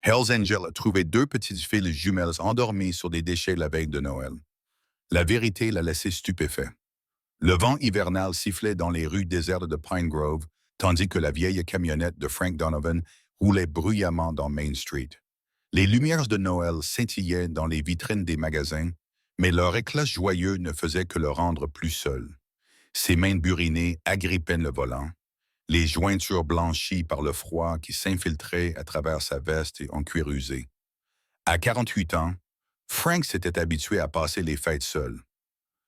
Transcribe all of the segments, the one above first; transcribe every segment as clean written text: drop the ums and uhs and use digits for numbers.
Hells Angel a trouvé deux petites filles jumelles endormies sur des déchets la veille de Noël. La vérité l'a laissé stupéfait. Le vent hivernal sifflait dans les rues désertes de Pine Grove, tandis que la vieille camionnette de Frank Donovan roulait bruyamment dans Main Street. Les lumières de Noël scintillaient dans les vitrines des magasins, mais leur éclat joyeux ne faisait que le rendre plus seul. Ses mains burinées agrippaient le volant, les jointures blanchies par le froid qui s'infiltrait à travers sa veste en cuir usé. À 48 ans, Frank s'était habitué à passer les fêtes seul.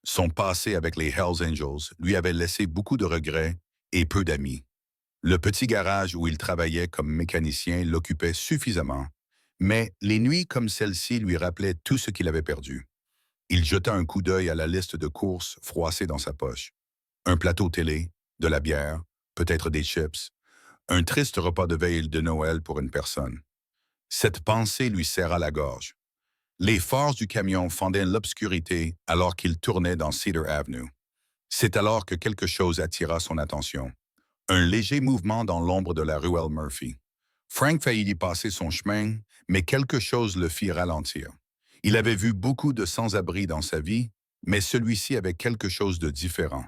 Son passé avec les Hells Angels lui avait laissé beaucoup de regrets et peu d'amis. Le petit garage où il travaillait comme mécanicien l'occupait suffisamment, mais les nuits comme celle-ci lui rappelaient tout ce qu'il avait perdu. Il jeta un coup d'œil à la liste de courses froissée dans sa poche. Un plateau télé, de la bière, peut-être des chips, un triste repas de veille de Noël pour une personne. Cette pensée lui serra la gorge. Les phares du camion fendaient l'obscurité alors qu'il tournait dans Cedar Avenue. C'est alors que quelque chose attira son attention. Un léger mouvement dans l'ombre de la ruelle Murphy. Frank faillit y passer son chemin, mais quelque chose le fit ralentir. Il avait vu beaucoup de sans-abri dans sa vie, mais celui-ci avait quelque chose de différent.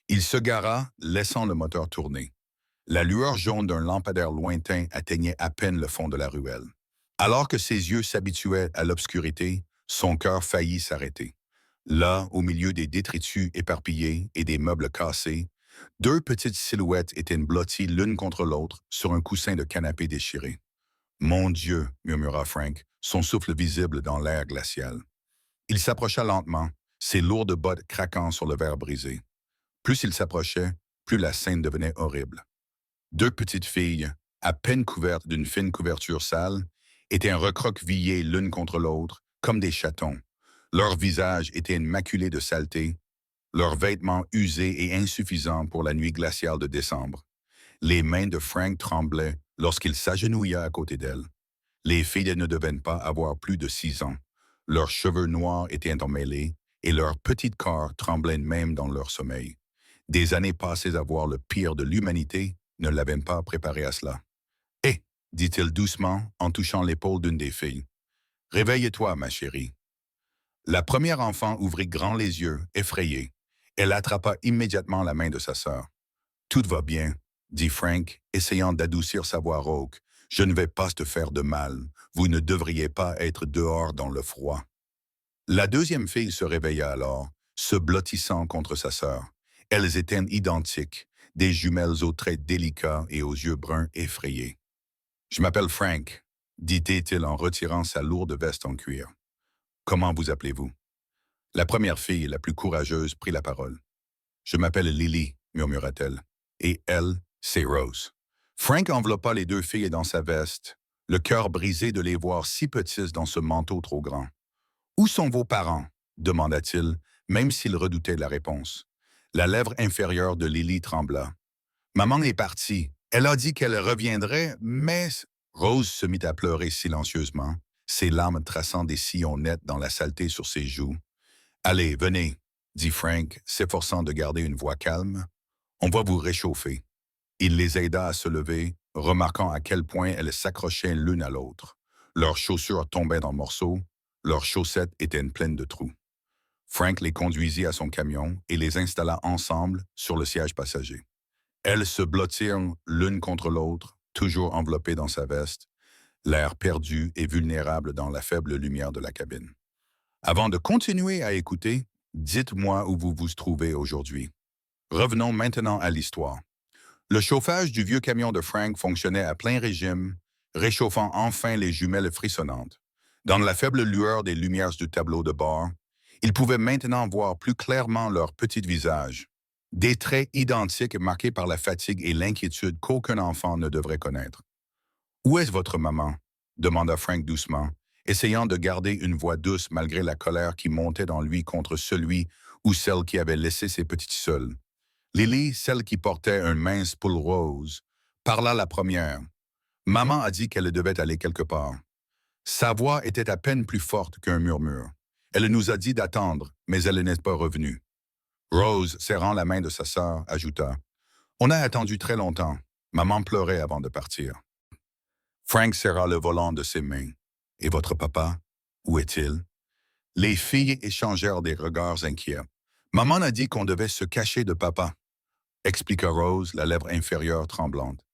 Il se gara, laissant le moteur tourner. La lueur jaune d'un lampadaire lointain atteignait à peine le fond de la ruelle. Alors que ses yeux s'habituaient à l'obscurité, son cœur faillit s'arrêter. Là, au milieu des détritus éparpillés et des meubles cassés, deux petites silhouettes étaient blotties l'une contre l'autre sur un coussin de canapé déchiré. « Mon Dieu !» murmura Frank, son souffle visible dans l'air glacial. Il s'approcha lentement, ses lourdes bottes craquant sur le verre brisé. Plus il s'approchait, plus la scène devenait horrible. Deux petites filles, à peine couvertes d'une fine couverture sale, étaient recroquevillées l'une contre l'autre, comme des chatons. Leurs visages étaient maculés de saleté, leurs vêtements usés et insuffisants pour la nuit glaciale de décembre. Les mains de Frank tremblaient lorsqu'il s'agenouilla à côté d'elle. Les filles ne devaient pas avoir plus de 6 ans. Leurs cheveux noirs étaient emmêlés et leurs petits corps tremblaient même dans leur sommeil. Des années passées à voir le pire de l'humanité ne l'avaient pas préparé à cela. « Hé !» dit-il doucement en touchant l'épaule d'une des filles. « Réveille-toi, ma chérie. » La première enfant ouvrit grand les yeux, effrayée. Elle attrapa immédiatement la main de sa sœur. « Tout va bien, » dit Frank, essayant d'adoucir sa voix rauque. « Je ne vais pas te faire de mal. Vous ne devriez pas être dehors dans le froid. » La deuxième fille se réveilla alors, se blottissant contre sa sœur. Elles étaient identiques, des jumelles aux traits délicats et aux yeux bruns effrayés. « Je m'appelle Frank, » dit-il en retirant sa lourde veste en cuir. « Comment vous appelez-vous? » La première fille, la plus courageuse, prit la parole. « Je m'appelle Lily, » murmura-t-elle. « Et elle, c'est Rose. » Frank enveloppa les deux filles dans sa veste, le cœur brisé de les voir si petites dans ce manteau trop grand. « Où sont vos parents? » demanda-t-il, même s'il redoutait la réponse. La lèvre inférieure de Lily trembla. « Maman est partie. Elle a dit qu'elle reviendrait, mais... » Rose se mit à pleurer silencieusement, ses larmes traçant des sillons nets dans la saleté sur ses joues. « Allez, venez, » dit Frank, s'efforçant de garder une voix calme. « On va vous réchauffer. » Il les aida à se lever, remarquant à quel point elles s'accrochaient l'une à l'autre. Leurs chaussures tombaient en morceaux, leurs chaussettes étaient pleines de trous. Frank les conduisit à son camion et les installa ensemble sur le siège passager. Elles se blottirent l'une contre l'autre, toujours enveloppées dans sa veste, l'air perdu et vulnérable dans la faible lumière de la cabine. Avant de continuer à écouter, dites-moi où vous vous trouvez aujourd'hui. Revenons maintenant à l'histoire. Le chauffage du vieux camion de Frank fonctionnait à plein régime, réchauffant enfin les jumelles frissonnantes. Dans la faible lueur des lumières du tableau de bord, il pouvait maintenant voir plus clairement leurs petits visages, des traits identiques marqués par la fatigue et l'inquiétude qu'aucun enfant ne devrait connaître. « Où est votre maman? » demanda Frank doucement, essayant de garder une voix douce malgré la colère qui montait dans lui contre celui ou celle qui avait laissé ses petites seules. Lily, celle qui portait un mince pull rose, parla la première. Maman a dit qu'elle devait aller quelque part. Sa voix était à peine plus forte qu'un murmure. Elle nous a dit d'attendre, mais elle n'est pas revenue. Rose, serrant la main de sa sœur, ajouta. On a attendu très longtemps. Maman pleurait avant de partir. Frank serra le volant de ses mains. Et votre papa, où est-il? Les filles échangèrent des regards inquiets. Maman a dit qu'on devait se cacher de papa, expliqua Rose, la lèvre inférieure tremblante.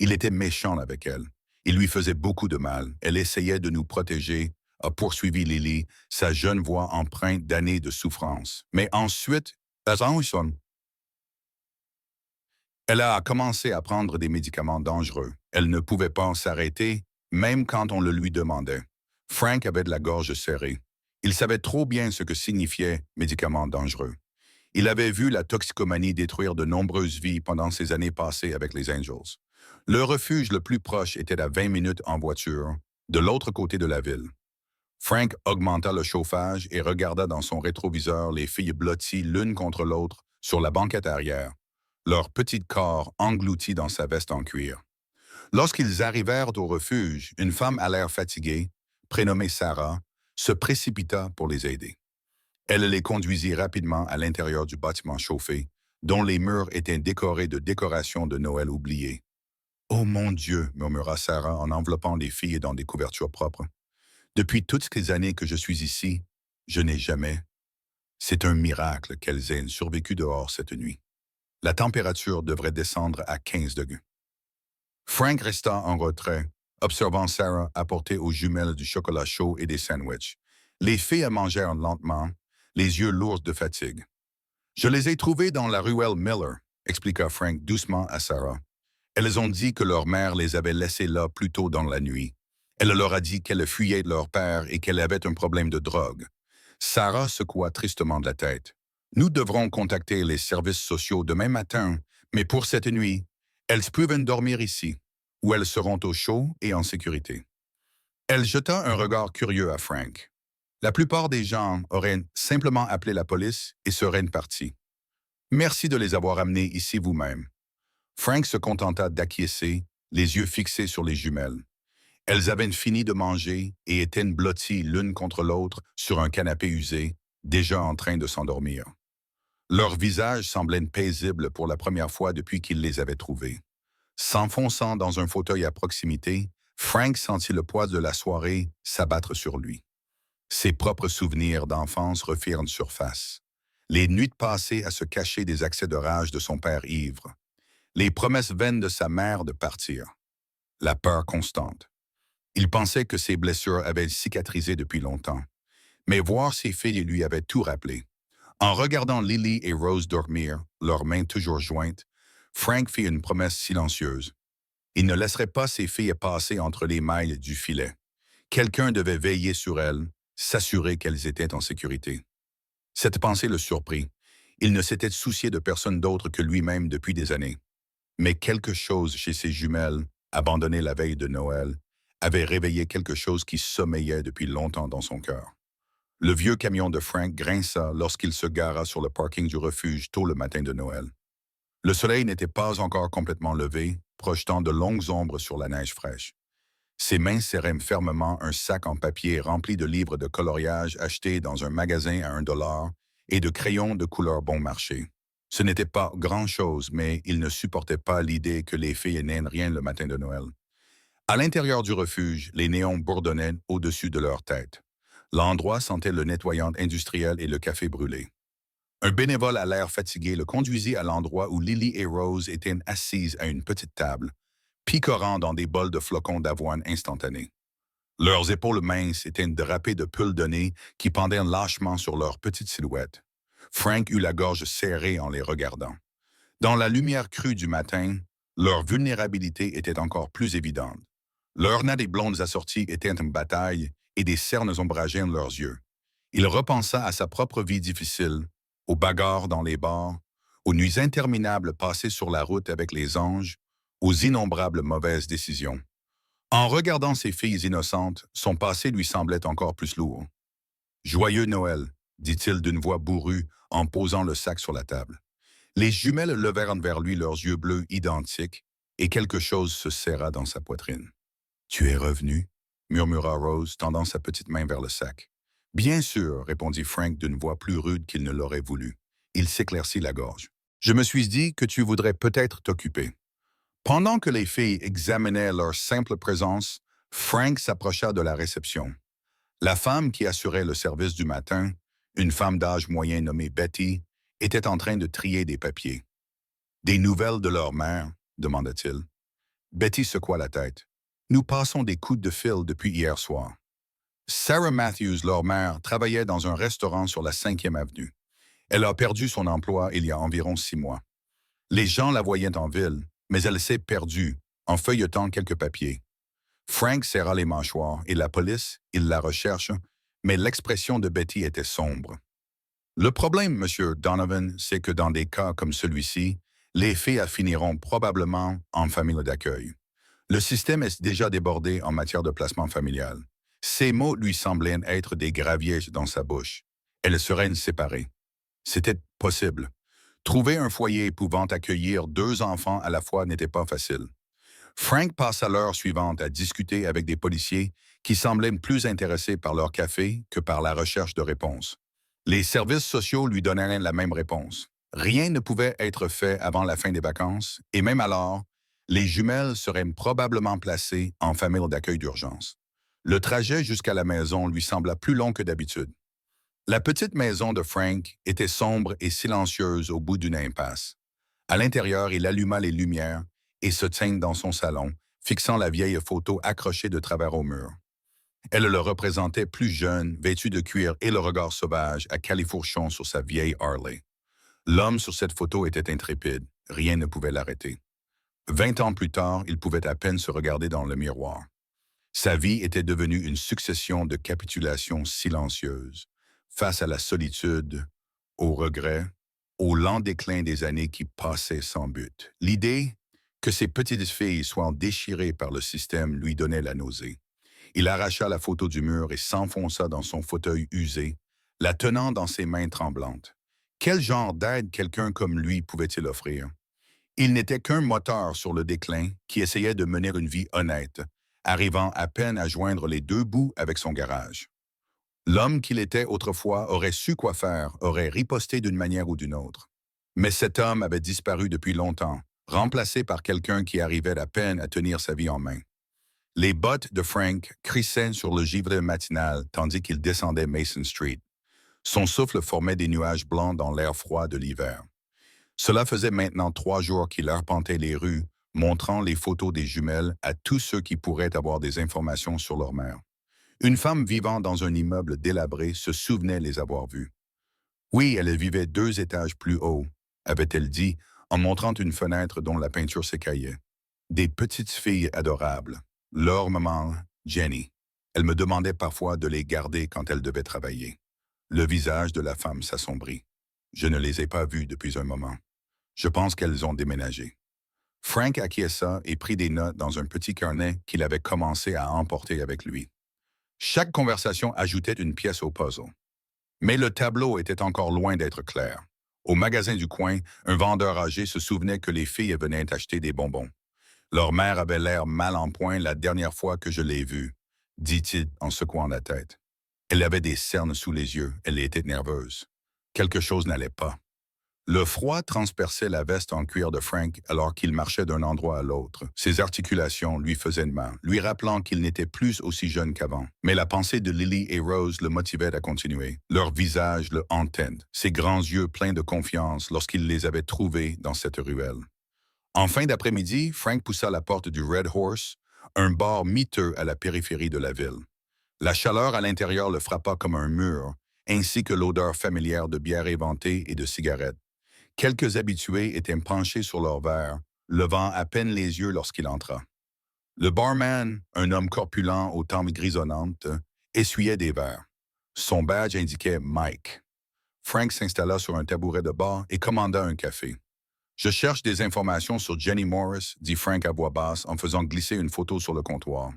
Il était méchant avec elle. Il lui faisait beaucoup de mal. Elle essayait de nous protéger, a poursuivi Lily, sa jeune voix empreinte d'années de souffrance. Mais ensuite, elle a commencé à prendre des médicaments dangereux. Elle ne pouvait pas s'arrêter, même quand on le lui demandait. Frank avait de la gorge serrée. Il savait trop bien ce que signifiait médicaments dangereux. Il avait vu la toxicomanie détruire de nombreuses vies pendant ses années passées avec les Angels. Le refuge le plus proche était à 20 minutes en voiture, de l'autre côté de la ville. Frank augmenta le chauffage et regarda dans son rétroviseur les filles blotties l'une contre l'autre sur la banquette arrière, leur petit corps englouti dans sa veste en cuir. Lorsqu'ils arrivèrent au refuge, une femme à l'air fatiguée, prénommée Sarah, se précipita pour les aider. Elle les conduisit rapidement à l'intérieur du bâtiment chauffé, dont les murs étaient décorés de décorations de Noël oubliées. « Oh mon Dieu !» murmura Sarah en enveloppant les filles dans des couvertures propres. « Depuis toutes ces années que je suis ici, je n'ai jamais. C'est un miracle qu'elles aient survécu dehors cette nuit. La température devrait descendre à 15 degrés. » Frank resta en retrait, observant Sarah apporter aux jumelles du chocolat chaud et des sandwichs. Les filles mangèrent lentement, les yeux lourds de fatigue. « Je les ai trouvées dans la ruelle Miller », expliqua Frank doucement à Sarah. Elles ont dit que leur mère les avait laissées là plus tôt dans la nuit. Elle leur a dit qu'elle fuyait de leur père et qu'elle avait un problème de drogue. Sarah secoua tristement de la tête. « Nous devrons contacter les services sociaux demain matin, mais pour cette nuit, elles peuvent dormir ici, où elles seront au chaud et en sécurité. » Elle jeta un regard curieux à Frank. La plupart des gens auraient simplement appelé la police et seraient partis. « Merci de les avoir amenés ici vous-même. » Frank se contenta d'acquiescer, les yeux fixés sur les jumelles. Elles avaient fini de manger et étaient blotties l'une contre l'autre sur un canapé usé, déjà en train de s'endormir. Leurs visages semblaient paisibles pour la première fois depuis qu'il les avait trouvées. S'enfonçant dans un fauteuil à proximité, Frank sentit le poids de la soirée s'abattre sur lui. Ses propres souvenirs d'enfance refirent surface. Les nuits passées à se cacher des accès de rage de son père ivre. Les promesses vaines de sa mère de partir. La peur constante. Il pensait que ses blessures avaient cicatrisé depuis longtemps. Mais voir ses filles lui avait tout rappelé. En regardant Lily et Rose dormir, leurs mains toujours jointes, Frank fit une promesse silencieuse. Il ne laisserait pas ses filles passer entre les mailles du filet. Quelqu'un devait veiller sur elles, s'assurer qu'elles étaient en sécurité. Cette pensée le surprit. Il ne s'était soucié de personne d'autre que lui-même depuis des années. Mais quelque chose chez ses jumelles, abandonnées la veille de Noël, avait réveillé quelque chose qui sommeillait depuis longtemps dans son cœur. Le vieux camion de Frank grinça lorsqu'il se gara sur le parking du refuge tôt le matin de Noël. Le soleil n'était pas encore complètement levé, projetant de longues ombres sur la neige fraîche. Ses mains serraient fermement un sac en papier rempli de livres de coloriage achetés dans un magasin à $1 et de crayons de couleur bon marché. Ce n'était pas grand-chose, mais il ne supportait pas l'idée que les filles n'aient rien le matin de Noël. À l'intérieur du refuge, les néons bourdonnaient au-dessus de leurs têtes. L'endroit sentait le nettoyant industriel et le café brûlé. Un bénévole à l'air fatigué le conduisit à l'endroit où Lily et Rose étaient assises à une petite table, picorant dans des bols de flocons d'avoine instantanés. Leurs épaules minces étaient drapées de pulls de nez qui pendaient lâchement sur leurs petites silhouettes. Frank eut la gorge serrée en les regardant. Dans la lumière crue du matin, leur vulnérabilité était encore plus évidente. Leurs nattes blondes assorties étaient une bataille et des cernes ombragées leurs yeux. Il repensa à sa propre vie difficile, aux bagarres dans les bars, aux nuits interminables passées sur la route avec les anges, aux innombrables mauvaises décisions. En regardant ces filles innocentes, son passé lui semblait encore plus lourd. « Joyeux Noël », dit-il d'une voix bourrue en posant le sac sur la table. Les jumelles levèrent vers lui leurs yeux bleus identiques et quelque chose se serra dans sa poitrine. « Tu es revenu ?» murmura Rose, tendant sa petite main vers le sac. « Bien sûr », répondit Frank d'une voix plus rude qu'il ne l'aurait voulu. Il s'éclaircit la gorge. « Je me suis dit que tu voudrais peut-être t'occuper. » Pendant que les filles examinaient leur simple présence, Frank s'approcha de la réception. La femme qui assurait le service du matin, une femme d'âge moyen nommée Betty, était en train de trier des papiers. Des nouvelles de leur mère, demanda-t-il. Betty secoua la tête. Nous passons des coups de fil depuis hier soir. Sarah Matthews, leur mère, travaillait dans un restaurant sur la 5e avenue. Elle a perdu son emploi il y a environ 6 mois. Les gens la voyaient en ville, mais elle s'est perdue en feuilletant quelques papiers. Frank serra les mâchoires et la police, il la recherche, mais l'expression de Betty était sombre. Le problème, Monsieur Donovan, c'est que dans des cas comme celui-ci, les filles finiront probablement en famille d'accueil. Le système est déjà débordé en matière de placement familial. Ces mots lui semblaient être des graviers dans sa bouche. Elles seraient séparées. C'était possible. Trouver un foyer pouvant accueillir 2 enfants à la fois n'était pas facile. Frank passa l'heure suivante à discuter avec des policiers qui semblaient plus intéressés par leur café que par la recherche de réponses. Les services sociaux lui donnèrent la même réponse. Rien ne pouvait être fait avant la fin des vacances, et même alors, les jumelles seraient probablement placées en famille d'accueil d'urgence. Le trajet jusqu'à la maison lui sembla plus long que d'habitude. La petite maison de Frank était sombre et silencieuse au bout d'une impasse. À l'intérieur, il alluma les lumières et se tint dans son salon, fixant la vieille photo accrochée de travers au mur. Elle le représentait plus jeune, vêtu de cuir et le regard sauvage à califourchon sur sa vieille Harley. L'homme sur cette photo était intrépide. Rien ne pouvait l'arrêter. 20 ans plus tard, il pouvait à peine se regarder dans le miroir. Sa vie était devenue une succession de capitulations silencieuses, face à la solitude, au regret, au lent déclin des années qui passaient sans but. L'idée que ses petites filles soient déchirées par le système lui donnait la nausée. Il arracha la photo du mur et s'enfonça dans son fauteuil usé, la tenant dans ses mains tremblantes. Quel genre d'aide quelqu'un comme lui pouvait-il offrir? Il n'était qu'un moteur sur le déclin qui essayait de mener une vie honnête, arrivant à peine à joindre les 2 bouts avec son garage. L'homme qu'il était autrefois aurait su quoi faire, aurait riposté d'une manière ou d'une autre. Mais cet homme avait disparu depuis longtemps, remplacé par quelqu'un qui arrivait à peine à tenir sa vie en main. Les bottes de Frank crissaient sur le givre matinal tandis qu'il descendait Mason Street. Son souffle formait des nuages blancs dans l'air froid de l'hiver. Cela faisait maintenant 3 jours qu'il arpentait les rues, montrant les photos des jumelles à tous ceux qui pourraient avoir des informations sur leur mère. Une femme vivant dans un immeuble délabré se souvenait les avoir vues. Oui, elle vivait 2 étages plus haut, avait-elle dit, en montrant une fenêtre dont la peinture s'écaillait. Des petites filles adorables. Leur maman, Jenny. Elle me demandait parfois de les garder quand elle devait travailler. Le visage de la femme s'assombrit. Je ne les ai pas vues depuis un moment. Je pense qu'elles ont déménagé. Frank acquiesça et prit des notes dans un petit carnet qu'il avait commencé à emporter avec lui. Chaque conversation ajoutait une pièce au puzzle. Mais le tableau était encore loin d'être clair. Au magasin du coin, un vendeur âgé se souvenait que les filles venaient acheter des bonbons. Leur mère avait l'air mal en point la dernière fois que je l'ai vue, dit-il en secouant la tête. Elle avait des cernes sous les yeux, elle était nerveuse. Quelque chose n'allait pas. Le froid transperçait la veste en cuir de Frank alors qu'il marchait d'un endroit à l'autre. Ses articulations lui faisaient mal, lui rappelant qu'il n'était plus aussi jeune qu'avant. Mais la pensée de Lily et Rose le motivait à continuer. Leur visage le hantait, ses grands yeux pleins de confiance lorsqu'il les avait trouvés dans cette ruelle. En fin d'après-midi, Frank poussa la porte du Red Horse, un bar miteux à la périphérie de la ville. La chaleur à l'intérieur le frappa comme un mur, ainsi que l'odeur familière de bière éventée et de cigarettes. Quelques habitués étaient penchés sur leur verre, levant à peine les yeux lorsqu'il entra. Le barman, un homme corpulent aux tempes grisonnantes, essuyait des verres. Son badge indiquait Mike. Frank s'installa sur un tabouret de bar et commanda un café. « Je cherche des informations sur Jenny Morris », dit Frank à voix basse en faisant glisser une photo sur le comptoir.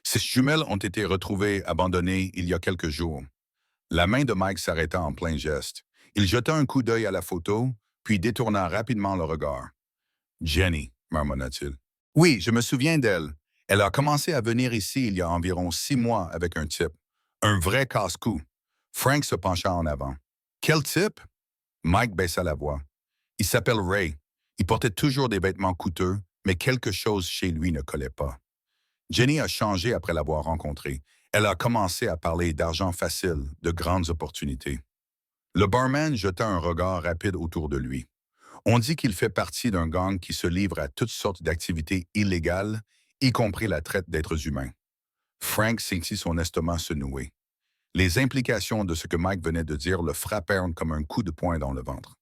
Ces jumelles ont été retrouvées abandonnées il y a quelques jours. La main de Mike s'arrêta en plein geste. Il jeta un coup d'œil à la photo, puis détourna rapidement le regard. « Jenny », marmonna-t-il. « Oui, je me souviens d'elle. Elle a commencé à venir ici il y a environ 6 mois avec un type. Un vrai casse-cou. » Frank se pencha en avant. « Quel type? » Mike baissa la voix. « Il s'appelle Ray. Il portait toujours des vêtements coûteux, Mais quelque chose chez lui ne collait pas. Jenny a changé après l'avoir rencontré. Elle a commencé à parler d'argent facile, de grandes opportunités. Le barman jeta un regard rapide autour de lui. On dit qu'il fait partie d'un gang qui se livre à toutes sortes d'activités illégales, y compris la traite d'êtres humains. Frank sentit son estomac se nouer. Les implications de ce que Mike venait de dire le frappèrent comme un coup de poing dans le ventre.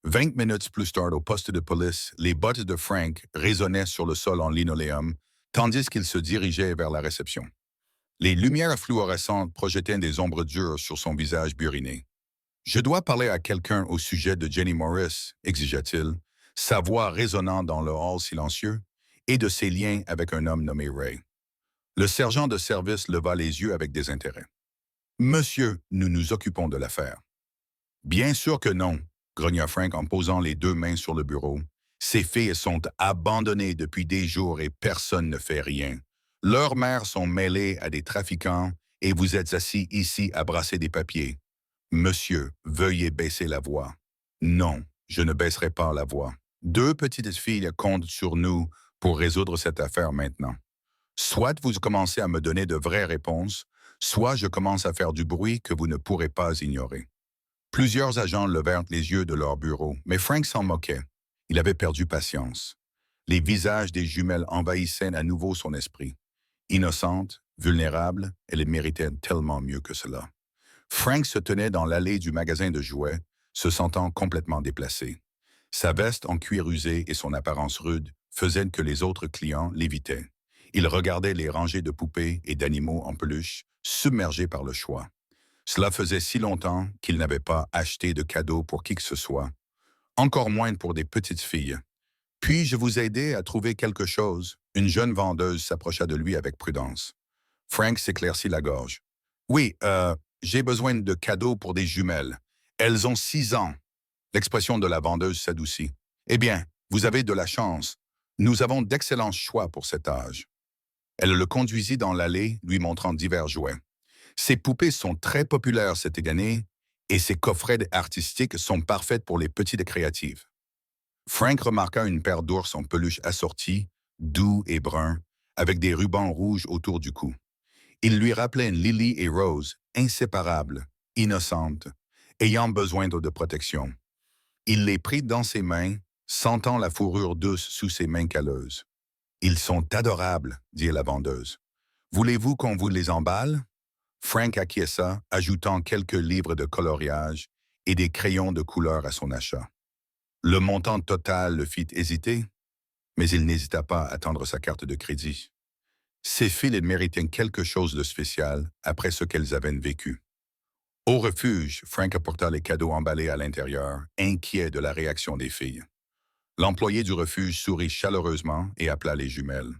20 minutes plus tard, au poste de police, les bottes de Frank résonnaient sur le sol en linoléum, tandis qu'il se dirigeait vers la réception. Les lumières fluorescentes projetaient des ombres dures sur son visage buriné. « Je dois parler à quelqu'un au sujet de Jenny Morris », exigea-t-il, sa voix résonnant dans le hall silencieux, et de ses liens avec un homme nommé Ray. Le sergent de service leva les yeux avec désintérêt. « Monsieur, nous nous occupons de l'affaire. »« Bien sûr que non, » grogna Frank en posant les deux mains sur le bureau. « Ces filles sont abandonnées depuis des jours et personne ne fait rien. Leurs mères sont mêlées à des trafiquants et vous êtes assis ici à brasser des papiers. Monsieur, veuillez baisser la voix. » « Non, je ne baisserai pas la voix. Deux petites filles comptent sur nous pour résoudre cette affaire maintenant. Soit vous commencez à me donner de vraies réponses, soit je commence à faire du bruit que vous ne pourrez pas ignorer. » Plusieurs agents levèrent les yeux de leur bureau, mais Frank s'en moquait. Il avait perdu patience. Les visages des jumelles envahissaient à nouveau son esprit. Innocente, vulnérable, elle méritait tellement mieux que cela. Frank se tenait dans l'allée du magasin de jouets, se sentant complètement déplacé. Sa veste en cuir usé et son apparence rude faisaient que les autres clients l'évitaient. Il regardait les rangées de poupées et d'animaux en peluche, submergés par le choix. Cela faisait si longtemps qu'il n'avait pas acheté de cadeaux pour qui que ce soit, encore moins pour des petites filles. « Puis-je vous aider à trouver quelque chose ?» Une jeune vendeuse s'approcha de lui avec prudence. Frank s'éclaircit la gorge. « Oui, j'ai besoin de cadeaux pour des jumelles. Elles ont 6 ans. » L'expression de la vendeuse s'adoucit. « Eh bien, vous avez de la chance. Nous avons d'excellents choix pour cet âge. » Elle le conduisit dans l'allée, lui montrant divers jouets. « Ces poupées sont très populaires cette année et ces coffrets artistiques sont parfaits pour les petites créatives. » Frank remarqua une paire d'ours en peluche assortis, doux et bruns, avec des rubans rouges autour du cou. Il lui rappelait Lily et Rose, inséparables, innocentes, ayant besoin de protection. Il les prit dans ses mains, sentant la fourrure douce sous ses mains calleuses. « Ils sont adorables, » dit la vendeuse. « Voulez-vous qu'on vous les emballe? » Frank acquiesça, ajoutant quelques livres de coloriage et des crayons de couleur à son achat. Le montant total le fit hésiter, mais il n'hésita pas à tendre sa carte de crédit. Ces filles méritaient quelque chose de spécial après ce qu'elles avaient vécu. Au refuge, Frank apporta les cadeaux emballés à l'intérieur, inquiet de la réaction des filles. L'employé du refuge sourit chaleureusement et appela les jumelles.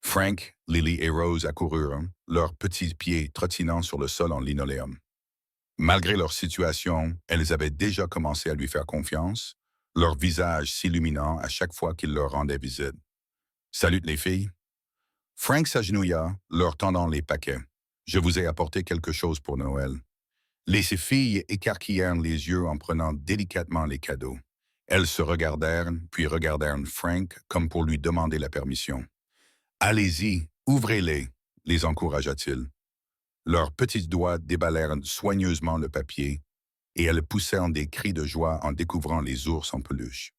Frank, Lily et Rose accoururent, leurs petits pieds trottinant sur le sol en linoléum. Malgré leur situation, elles avaient déjà commencé à lui faire confiance, leur visage s'illuminant à chaque fois qu'il leur rendait visite. « Salut les filles. » Frank s'agenouilla, leur tendant les paquets. « Je vous ai apporté quelque chose pour Noël. » Les filles écarquillèrent les yeux en prenant délicatement les cadeaux. Elles se regardèrent, puis regardèrent Frank comme pour lui demander la permission. « Allez-y, ouvrez-les », les encouragea-t-il. Leurs petits doigts déballèrent soigneusement le papier, et elles poussèrent des cris de joie en découvrant les ours en peluche.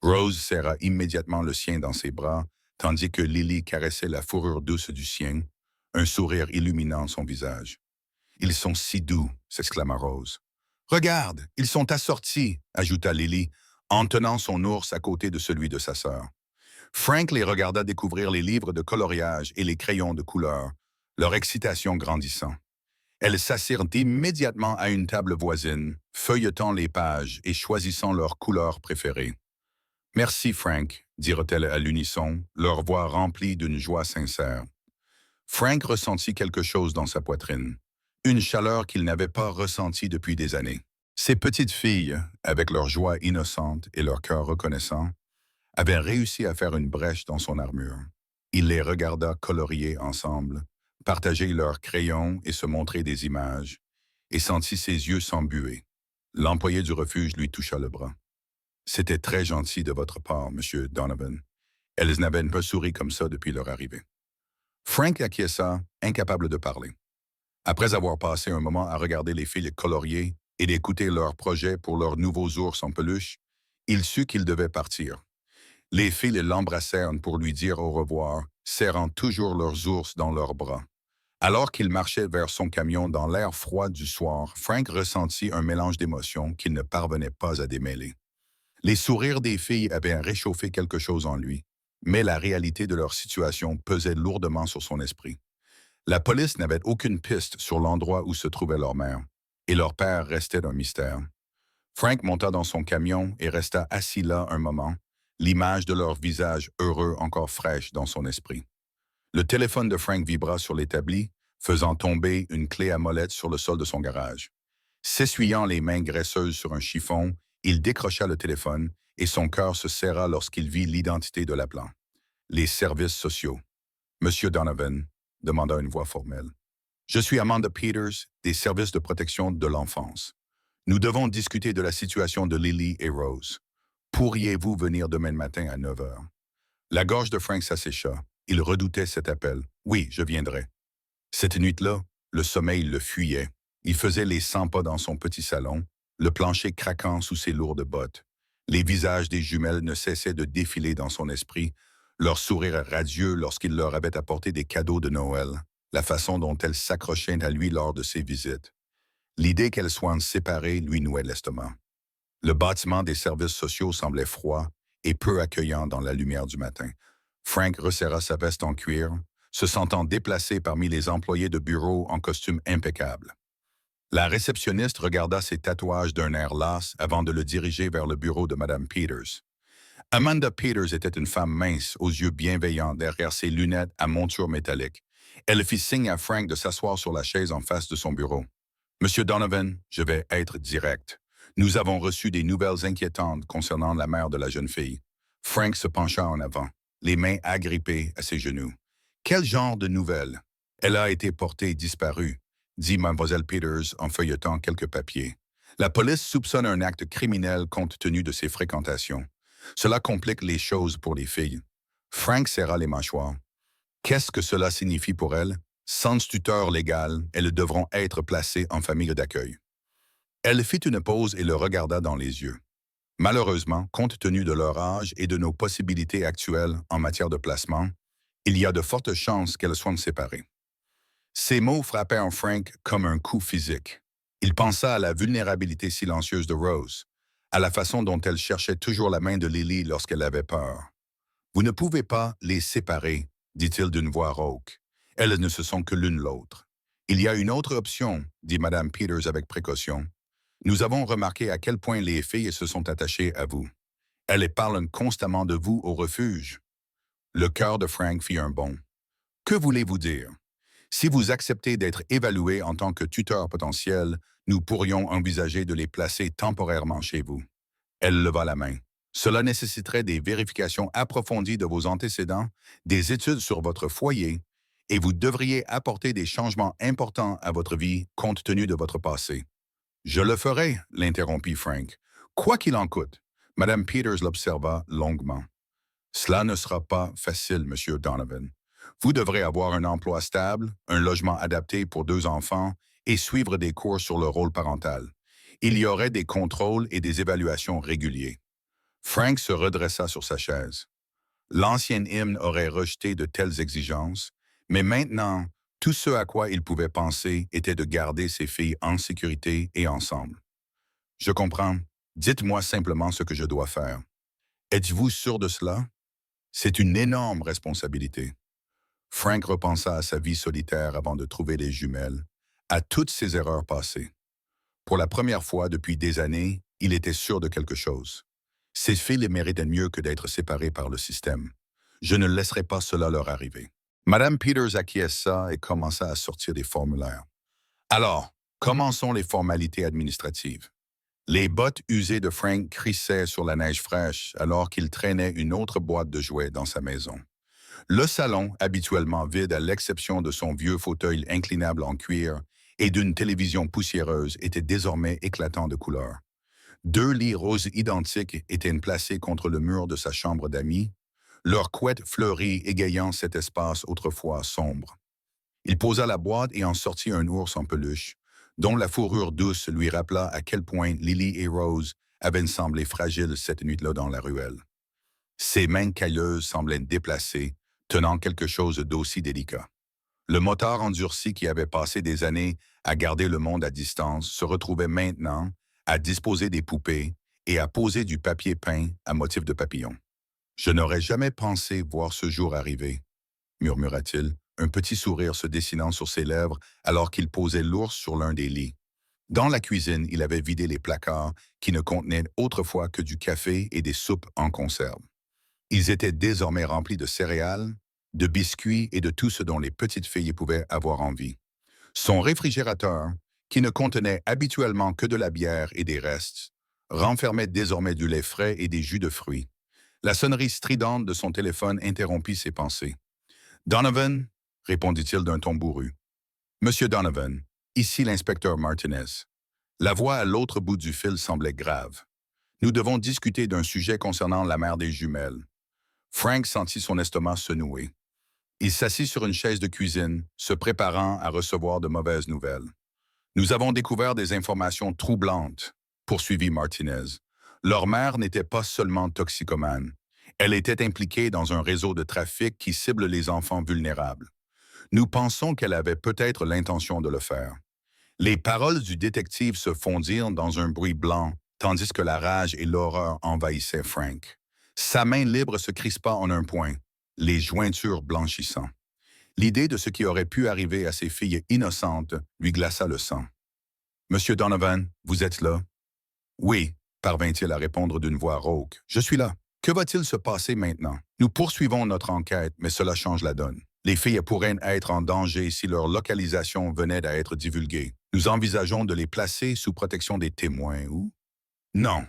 Rose serra immédiatement le sien dans ses bras, tandis que Lily caressait la fourrure douce du sien, un sourire illuminant son visage. « Ils sont si doux », s'exclama Rose. « Regarde, ils sont assortis », ajouta Lily, en tenant son ours à côté de celui de sa sœur. Frank les regarda découvrir les livres de coloriage et les crayons de couleur, leur excitation grandissant. Elles s'assirent immédiatement à une table voisine, feuilletant les pages et choisissant leur couleur préférée. « Merci, Frank », dirent-elles à l'unisson, leur voix remplie d'une joie sincère. Frank ressentit quelque chose dans sa poitrine, une chaleur qu'il n'avait pas ressentie depuis des années. Ces petites filles, avec leur joie innocente et leur cœur reconnaissant, avaient réussi à faire une brèche dans son armure. Il les regarda colorier ensemble, partager leurs crayons et se montrer des images, et sentit ses yeux s'embuer. L'employé du refuge lui toucha le bras. « C'était très gentil de votre part, Monsieur Donovan. Elles n'avaient pas souri comme ça depuis leur arrivée. Frank acquiesça, incapable de parler. Après avoir passé un moment à regarder les filles coloriées et d'écouter leurs projets pour leurs nouveaux ours en peluche, il sut qu'il devait partir. Les filles l'embrassèrent pour lui dire au revoir, serrant toujours leurs ours dans leurs bras. Alors qu'il marchait vers son camion dans l'air froid du soir, Frank ressentit un mélange d'émotions qu'il ne parvenait pas à démêler. Les sourires des filles avaient réchauffé quelque chose en lui, mais la réalité de leur situation pesait lourdement sur son esprit. La police n'avait aucune piste sur l'endroit où se trouvait leur mère, et leur père restait un mystère. Frank monta dans son camion et resta assis là un moment, l'image de leur visage heureux encore fraîche dans son esprit. Le téléphone de Frank vibra sur l'établi, faisant tomber une clé à molette sur le sol de son garage. S'essuyant les mains graisseuses sur un chiffon, il décrocha le téléphone et son cœur se serra lorsqu'il vit l'identité de l'appelant. Les services sociaux. Monsieur Donovan, demanda une voix formelle. Je suis Amanda Peters, des services de protection de l'enfance. Nous devons discuter de la situation de Lily et Rose. Pourriez-vous venir demain matin à 9 heures? La gorge de Frank s'assécha. Il redoutait cet appel. Oui, je viendrai. Cette nuit-là, le sommeil le fuyait. Il faisait les 100 pas dans son petit salon, le plancher craquant sous ses lourdes bottes. Les visages des jumelles ne cessaient de défiler dans son esprit, leur sourire radieux lorsqu'il leur avait apporté des cadeaux de Noël, la façon dont elles s'accrochaient à lui lors de ses visites. L'idée qu'elles soient séparées lui nouait l'estomac. Le bâtiment des services sociaux semblait froid et peu accueillant dans la lumière du matin. Frank resserra sa veste en cuir, se sentant déplacé parmi les employés de bureau en costume impeccable. La réceptionniste regarda ses tatouages d'un air las avant de le diriger vers le bureau de Mme Peters. Amanda Peters était une femme mince, aux yeux bienveillants derrière ses lunettes à monture métallique. Elle fit signe à Frank de s'asseoir sur la chaise en face de son bureau. « Monsieur Donovan, je vais être direct. Nous avons reçu des nouvelles inquiétantes concernant la mère de la jeune fille. » Frank se pencha en avant, les mains agrippées à ses genoux. « Quel genre de nouvelles? »« Elle a été portée disparue, » dit Mlle Peters en feuilletant quelques papiers. « La police soupçonne un acte criminel compte tenu de ses fréquentations. Cela complique les choses pour les filles. » Frank serra les mâchoires. Qu'est-ce que cela signifie pour elles? Sans tuteur légal, elles devront être placées en famille d'accueil. Elle fit une pause et le regarda dans les yeux. Malheureusement, compte tenu de leur âge et de nos possibilités actuelles en matière de placement, il y a de fortes chances qu'elles soient séparées. Ces mots frappèrent Frank comme un coup physique. Il pensa à la vulnérabilité silencieuse de Rose, à la façon dont elle cherchait toujours la main de Lily lorsqu'elle avait peur. « Vous ne pouvez pas les séparer, » dit-il d'une voix rauque. « Elles ne se sont que l'une l'autre. »« Il y a une autre option, » dit Mme Peters avec précaution. « Nous avons remarqué à quel point les filles se sont attachées à vous. Elles parlent constamment de vous au refuge. » Le cœur de Frank fit un bond. « Que voulez-vous dire? Si vous acceptez d'être évalué en tant que tuteur potentiel, nous pourrions envisager de les placer temporairement chez vous. » Elle leva la main. « Cela nécessiterait des vérifications approfondies de vos antécédents, des études sur votre foyer, et vous devriez apporter des changements importants à votre vie compte tenu de votre passé. »« Je le ferai, » l'interrompit Frank. « Quoi qu'il en coûte. » Mme Peters l'observa longuement. « Cela ne sera pas facile, Monsieur Donovan. Vous devrez avoir un emploi stable, un logement adapté pour 2 enfants et suivre des cours sur le rôle parental. Il y aurait des contrôles et des évaluations réguliers. » Frank se redressa sur sa chaise. L'ancien hymne aurait rejeté de telles exigences, mais maintenant, tout ce à quoi il pouvait penser était de garder ses filles en sécurité et ensemble. « Je comprends. Dites-moi simplement ce que je dois faire. Êtes-vous sûr de cela? C'est une énorme responsabilité. » Frank repensa à sa vie solitaire avant de trouver les jumelles, à toutes ses erreurs passées. Pour la première fois depuis des années, il était sûr de quelque chose. Ses filles méritaient mieux que d'être séparées par le système. Je ne laisserai pas cela leur arriver. Mme Peters acquiesça et commença à sortir des formulaires. Alors, commençons les formalités administratives. Les bottes usées de Frank crissaient sur la neige fraîche alors qu'il traînait une autre boîte de jouets dans sa maison. Le salon, habituellement vide à l'exception de son vieux fauteuil inclinable en cuir et d'une télévision poussiéreuse, était désormais éclatant de couleurs. 2 lits roses identiques étaient placés contre le mur de sa chambre d'amis. leur couette fleurie égayant cet espace autrefois sombre. Il posa la boîte et en sortit un ours en peluche, dont la fourrure douce lui rappela à quel point Lily et Rose avaient semblé fragiles cette nuit-là dans la ruelle. Ses mains cailleuses semblaient déplacées, tenant quelque chose d'aussi délicat. Le motard endurci qui avait passé des années à garder le monde à distance se retrouvait maintenant à disposer des poupées et à poser du papier peint à motif de papillon. « Je n'aurais jamais pensé voir ce jour arriver », murmura-t-il, un petit sourire se dessinant sur ses lèvres alors qu'il posait l'ours sur l'un des lits. Dans la cuisine, il avait vidé les placards qui ne contenaient autrefois que du café et des soupes en conserve. Ils étaient désormais remplis de céréales, de biscuits et de tout ce dont les petites filles pouvaient avoir envie. Son réfrigérateur, qui ne contenait habituellement que de la bière et des restes, renfermait désormais du lait frais et des jus de fruits. La sonnerie stridente de son téléphone interrompit ses pensées. « Donovan » répondit-il d'un ton bourru. « Monsieur Donovan, ici l'inspecteur Martinez. » La voix à l'autre bout du fil semblait grave. « Nous devons discuter d'un sujet concernant la mère des jumelles. » Frank sentit son estomac se nouer. Il s'assit sur une chaise de cuisine, se préparant à recevoir de mauvaises nouvelles. « Nous avons découvert des informations troublantes, » poursuivit Martinez. Leur mère n'était pas seulement toxicomane. Elle était impliquée dans un réseau de trafic qui cible les enfants vulnérables. Nous pensons qu'elle avait peut-être l'intention de le faire. Les paroles du détective se fondirent dans un bruit blanc, tandis que la rage et l'horreur envahissaient Frank. Sa main libre se crispa en un point, les jointures blanchissant. L'idée de ce qui aurait pu arriver à ces filles innocentes lui glaça le sang. « Monsieur Donovan, vous êtes là? »« Oui, » parvint-il à répondre d'une voix rauque. « Je suis là. Que va-t-il se passer maintenant? Nous poursuivons notre enquête, mais cela change la donne. Les filles pourraient être en danger si leur localisation venait à être divulguée. Nous envisageons de les placer sous protection des témoins ou... » « Non. »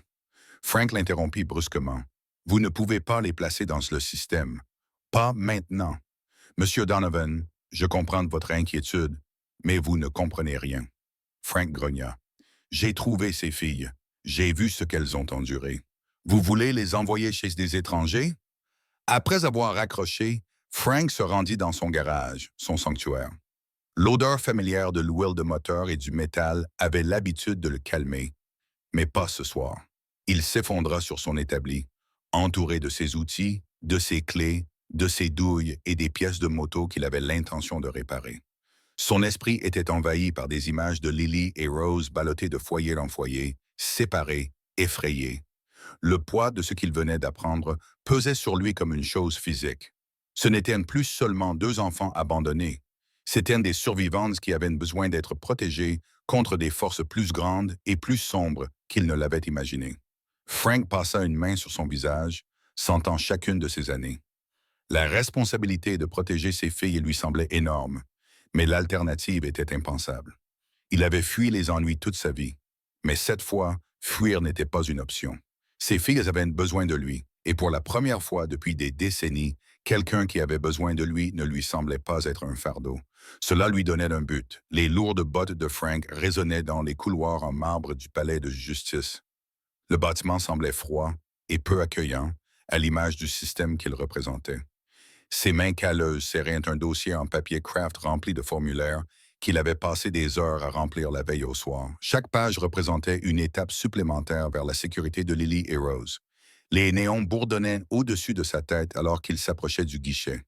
Frank l'interrompit brusquement. « Vous ne pouvez pas les placer dans le système. Pas maintenant. Monsieur Donovan, je comprends votre inquiétude, mais vous ne comprenez rien. » Frank grogna. « J'ai trouvé ces filles. J'ai vu ce qu'elles ont enduré. Vous voulez les envoyer chez des étrangers? » Après avoir raccroché, Frank se rendit dans son garage, son sanctuaire. L'odeur familière de l'huile de moteur et du métal avait l'habitude de le calmer, mais pas ce soir. Il s'effondra sur son établi, entouré de ses outils, de ses clés, de ses douilles et des pièces de moto qu'il avait l'intention de réparer. Son esprit était envahi par des images de Lily et Rose ballottées de foyer en foyer, séparées, effrayées. Le poids de ce qu'il venait d'apprendre pesait sur lui comme une chose physique. Ce n'étaient plus seulement deux enfants abandonnés. C'étaient des survivantes qui avaient besoin d'être protégées contre des forces plus grandes et plus sombres qu'il ne l'avait imaginé. Frank passa une main sur son visage, sentant chacune de ses années. La responsabilité de protéger ses filles lui semblait énorme, mais l'alternative était impensable. Il avait fui les ennuis toute sa vie, mais cette fois, fuir n'était pas une option. Ses filles avaient besoin de lui, et pour la première fois depuis des décennies, quelqu'un qui avait besoin de lui ne lui semblait pas être un fardeau. Cela lui donnait un but. Les lourdes bottes de Frank résonnaient dans les couloirs en marbre du palais de justice. Le bâtiment semblait froid et peu accueillant, à l'image du système qu'il représentait. Ses mains calleuses serraient un dossier en papier craft rempli de formulaires qu'il avait passé des heures à remplir la veille au soir. Chaque page représentait une étape supplémentaire vers la sécurité de Lily et Rose. Les néons bourdonnaient au-dessus de sa tête alors qu'il s'approchait du guichet.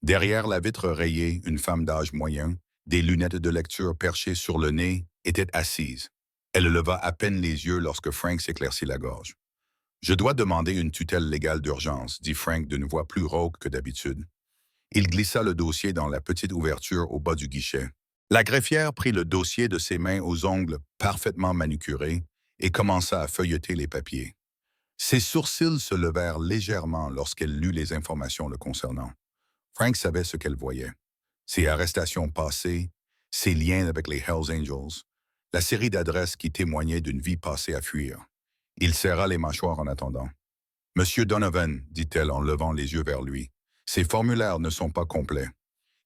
Derrière la vitre rayée, une femme d'âge moyen, des lunettes de lecture perchées sur le nez, était assise. Elle leva à peine les yeux lorsque Frank s'éclaircit la gorge. « Je dois demander une tutelle légale d'urgence, » dit Frank d'une voix plus rauque que d'habitude. Il glissa le dossier dans la petite ouverture au bas du guichet. La greffière prit le dossier de ses mains aux ongles parfaitement manucurés et commença à feuilleter les papiers. Ses sourcils se levèrent légèrement lorsqu'elle lut les informations le concernant. Frank savait ce qu'elle voyait. Ses arrestations passées, ses liens avec les Hells Angels, la série d'adresses qui témoignaient d'une vie passée à fuir. Il serra les mâchoires en attendant. « Monsieur Donovan, dit-elle en levant les yeux vers lui, ces formulaires ne sont pas complets.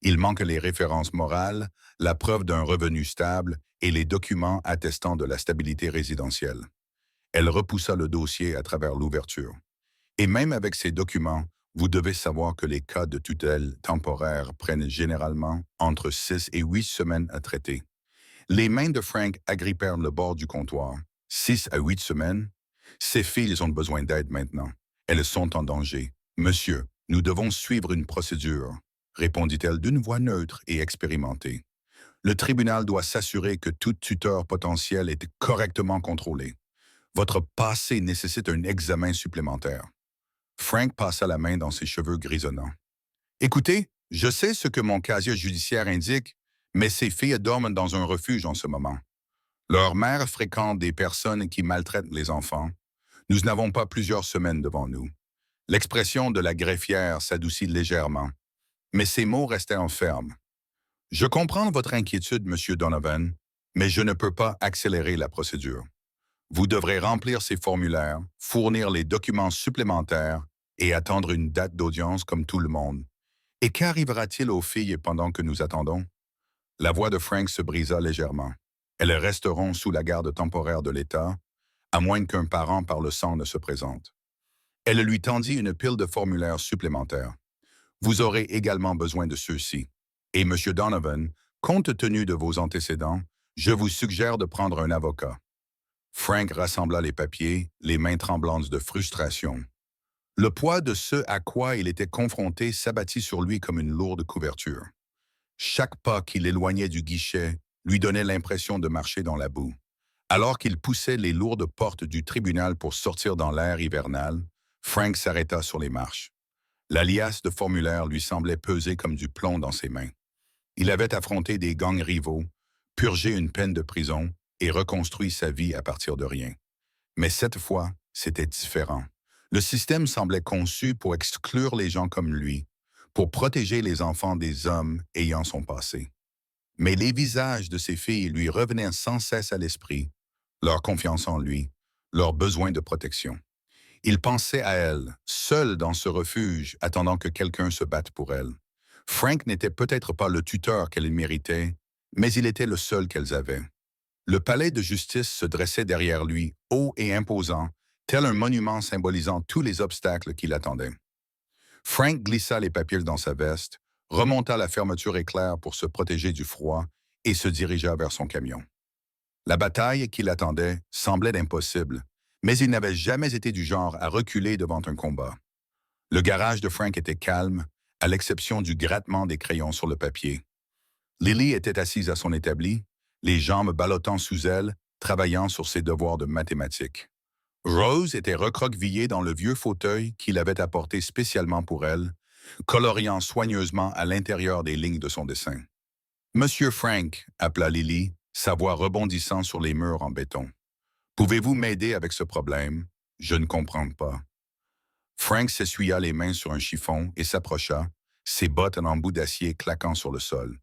Il manque les références morales, la preuve d'un revenu stable et les documents attestant de la stabilité résidentielle. » Elle repoussa le dossier à travers l'ouverture. « Et même avec ces documents, Vous devez savoir que les cas de tutelle temporaire prennent généralement entre 6 et 8 semaines à traiter. Les mains de Frank agrippèrent le bord du comptoir. 6 à 8 semaines? Ces filles ont besoin d'aide maintenant. Elles sont en danger. Monsieur, nous devons suivre une procédure, répondit-elle d'une voix neutre et expérimentée. Le tribunal doit s'assurer que tout tuteur potentiel est correctement contrôlé. Votre passé nécessite un examen supplémentaire. Frank passa la main dans ses cheveux grisonnants. Écoutez, je sais ce que mon casier judiciaire indique, mais ces filles dorment dans un refuge en ce moment. Leurs mères fréquentent des personnes qui maltraitent les enfants. Nous n'avons pas plusieurs semaines devant nous. L'expression de la greffière s'adoucit légèrement, mais ses mots restaient en ferme. Je comprends votre inquiétude, Monsieur Donovan, mais je ne peux pas accélérer la procédure. Vous devrez remplir ces formulaires, fournir les documents supplémentaires et attendre une date d'audience comme tout le monde. Et qu'arrivera-t-il aux filles pendant que nous attendons? La voix de Frank se brisa légèrement. Elles resteront sous la garde temporaire de l'État, à moins qu'un parent par le sang ne se présente. Elle lui tendit une pile de formulaires supplémentaires. Vous aurez également besoin de ceux-ci. Et Monsieur Donovan, compte tenu de vos antécédents, je vous suggère de prendre un avocat. Frank rassembla les papiers, les mains tremblantes de frustration. Le poids de ce à quoi il était confronté s'abattit sur lui comme une lourde couverture. Chaque pas qu'il éloignait du guichet lui donnait l'impression de marcher dans la boue. Alors qu'il poussait les lourdes portes du tribunal pour sortir dans l'air hivernal, Frank s'arrêta sur les marches. La liasse de formulaires lui semblait peser comme du plomb dans ses mains. Il avait affronté des gangs rivaux, purgé une peine de prison et reconstruit sa vie à partir de rien. Mais cette fois, c'était différent. Le système semblait conçu pour exclure les gens comme lui, pour protéger les enfants des hommes ayant son passé. Mais les visages de ces filles lui revenaient sans cesse à l'esprit, leur confiance en lui, leur besoin de protection. Il pensait à elles, seule dans ce refuge, attendant que quelqu'un se batte pour elles. Frank n'était peut-être pas le tuteur qu'elles méritaient, mais il était le seul qu'elles avaient. Le palais de justice se dressait derrière lui, haut et imposant, tel un monument symbolisant tous les obstacles qui l'attendaient. Frank glissa les papiers dans sa veste, remonta la fermeture éclair pour se protéger du froid et se dirigea vers son camion. La bataille qui l'attendait semblait impossible, mais il n'avait jamais été du genre à reculer devant un combat. Le garage de Frank était calme, à l'exception du grattement des crayons sur le papier. Lily était assise à son établi, les jambes ballottant sous elle, travaillant sur ses devoirs de mathématiques. Rose était recroquevillée dans le vieux fauteuil qu'il avait apporté spécialement pour elle, coloriant soigneusement à l'intérieur des lignes de son dessin. « Monsieur Frank » appela Lily, sa voix rebondissant sur les murs en béton. « Pouvez-vous m'aider avec ce problème? Je ne comprends pas. » Frank s'essuya les mains sur un chiffon et s'approcha, ses bottes en embout d'acier claquant sur le sol.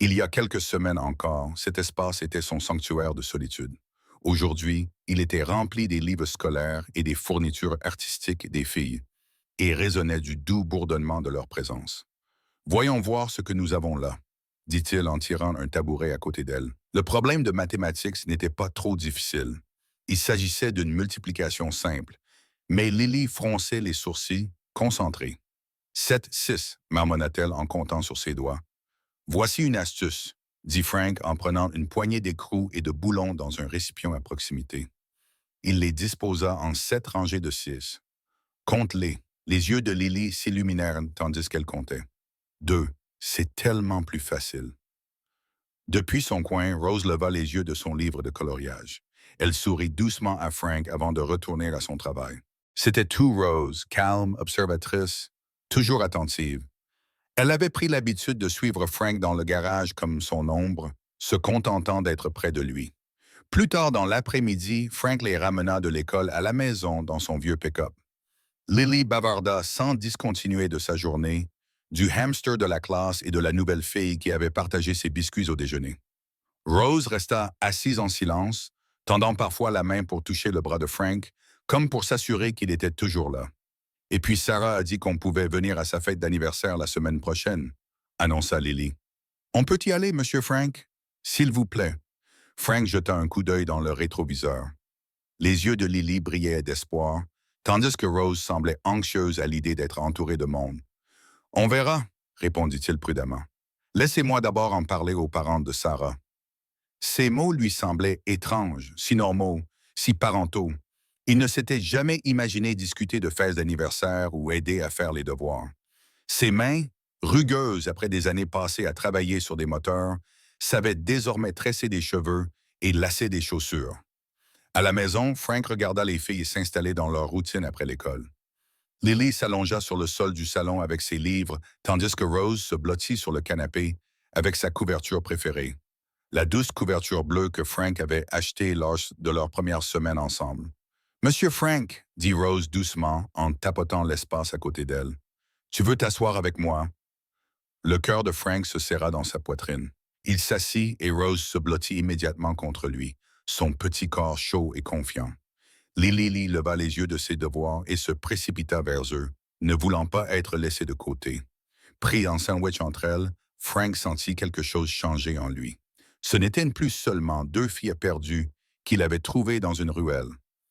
Il y a quelques semaines encore, cet espace était son sanctuaire de solitude. Aujourd'hui, il était rempli des livres scolaires et des fournitures artistiques des filles, et résonnait du doux bourdonnement de leur présence. « Voyons voir ce que nous avons là, » dit-il en tirant un tabouret à côté d'elle. Le problème de mathématiques n'était pas trop difficile. Il s'agissait d'une multiplication simple, mais Lily fronçait les sourcils, concentrée. « 7, 6, marmonna-t-elle en comptant sur ses doigts. « Voici une astuce, » dit Frank en prenant une poignée d'écrous et de boulons dans un récipient à proximité. Il les disposa en 7 rangées de 6. « Compte-les. » Les yeux de Lily s'illuminèrent tandis qu'elle comptait. « 2. C'est tellement plus facile. » Depuis son coin, Rose leva les yeux de son livre de coloriage. Elle sourit doucement à Frank avant de retourner à son travail. C'était tout Rose, calme, observatrice, toujours attentive. Elle avait pris l'habitude de suivre Frank dans le garage comme son ombre, se contentant d'être près de lui. Plus tard dans l'après-midi, Frank les ramena de l'école à la maison dans son vieux pick-up. Lily bavarda sans discontinuer de sa journée, du hamster de la classe et de la nouvelle fille qui avait partagé ses biscuits au déjeuner. Rose resta assise en silence, tendant parfois la main pour toucher le bras de Frank, comme pour s'assurer qu'il était toujours là. « Et puis Sarah a dit qu'on pouvait venir à sa fête d'anniversaire la semaine prochaine, » annonça Lily. « On peut y aller, Monsieur Frank? S'il vous plaît. » Frank jeta un coup d'œil dans le rétroviseur. Les yeux de Lily brillaient d'espoir, tandis que Rose semblait anxieuse à l'idée d'être entourée de monde. « On verra, » répondit-il prudemment. « Laissez-moi d'abord en parler aux parents de Sarah. » Ces mots lui semblaient étranges, si normaux, si parentaux. Il ne s'était jamais imaginé discuter de fêtes d'anniversaire ou aider à faire les devoirs. Ses mains, rugueuses après des années passées à travailler sur des moteurs, savaient désormais tresser des cheveux et lasser des chaussures. À la maison, Frank regarda les filles s'installer dans leur routine après l'école. Lily s'allongea sur le sol du salon avec ses livres, tandis que Rose se blottit sur le canapé avec sa couverture préférée, la douce couverture bleue que Frank avait achetée lors de leur première semaine ensemble. « Monsieur Frank, » dit Rose doucement en tapotant l'espace à côté d'elle, « tu veux t'asseoir avec moi? » Le cœur de Frank se serra dans sa poitrine. Il s'assit et Rose se blottit immédiatement contre lui, son petit corps chaud et confiant. Lily leva les yeux de ses devoirs et se précipita vers eux, ne voulant pas être laissé de côté. Pris en sandwich entre elles, Frank sentit quelque chose changer en lui. Ce n'étaient plus seulement deux filles perdues qu'il avait trouvées dans une ruelle.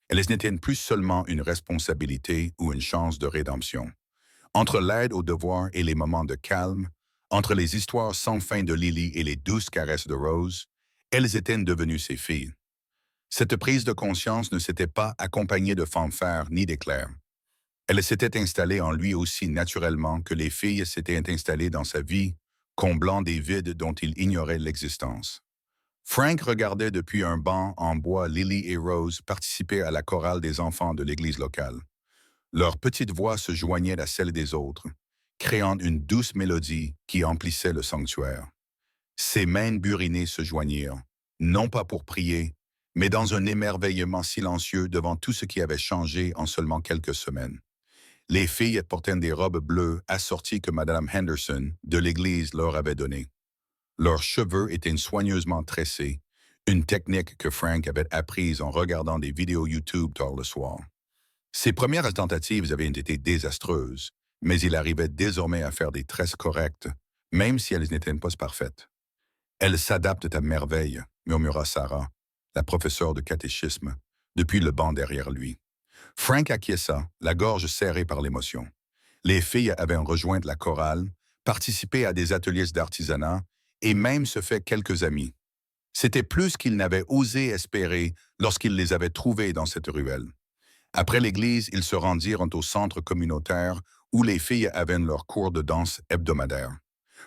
Elles n'étaient plus seulement une responsabilité ou une chance de rédemption. Entre l'aide aux devoirs et les moments de calme, entre les histoires sans fin de Lily et les douces caresses de Rose, elles étaient devenues ses filles. Cette prise de conscience ne s'était pas accompagnée de fanfares ni d'éclairs. Elle s'était installée en lui aussi naturellement que les filles s'étaient installées dans sa vie, comblant des vides dont il ignorait l'existence. Frank regardait depuis un banc en bois Lily et Rose participer à la chorale des enfants de l'église locale. Leurs petites voix se joignaient à celles des autres, créant une douce mélodie qui emplissait le sanctuaire. Ses mains burinées se joignirent, non pas pour prier, mais dans un émerveillement silencieux devant tout ce qui avait changé en seulement quelques semaines. Les filles portaient des robes bleues assorties que Mme Henderson de l'église leur avait données. Leurs cheveux étaient soigneusement tressés, une technique que Frank avait apprise en regardant des vidéos YouTube tard le soir. Ses premières tentatives avaient été désastreuses, mais il arrivait désormais à faire des tresses correctes, même si elles n'étaient pas parfaites. « Elles s'adaptent à merveille », murmura Sarah, la professeure de catéchisme, depuis le banc derrière lui. Frank acquiesça, la gorge serrée par l'émotion. Les filles avaient rejoint la chorale, participé à des ateliers d'artisanat et même se fait quelques amis. C'était plus qu'il n'avait osé espérer lorsqu'il les avait trouvées dans cette ruelle. Après l'église, ils se rendirent au centre communautaire où les filles avaient leur cours de danse hebdomadaire.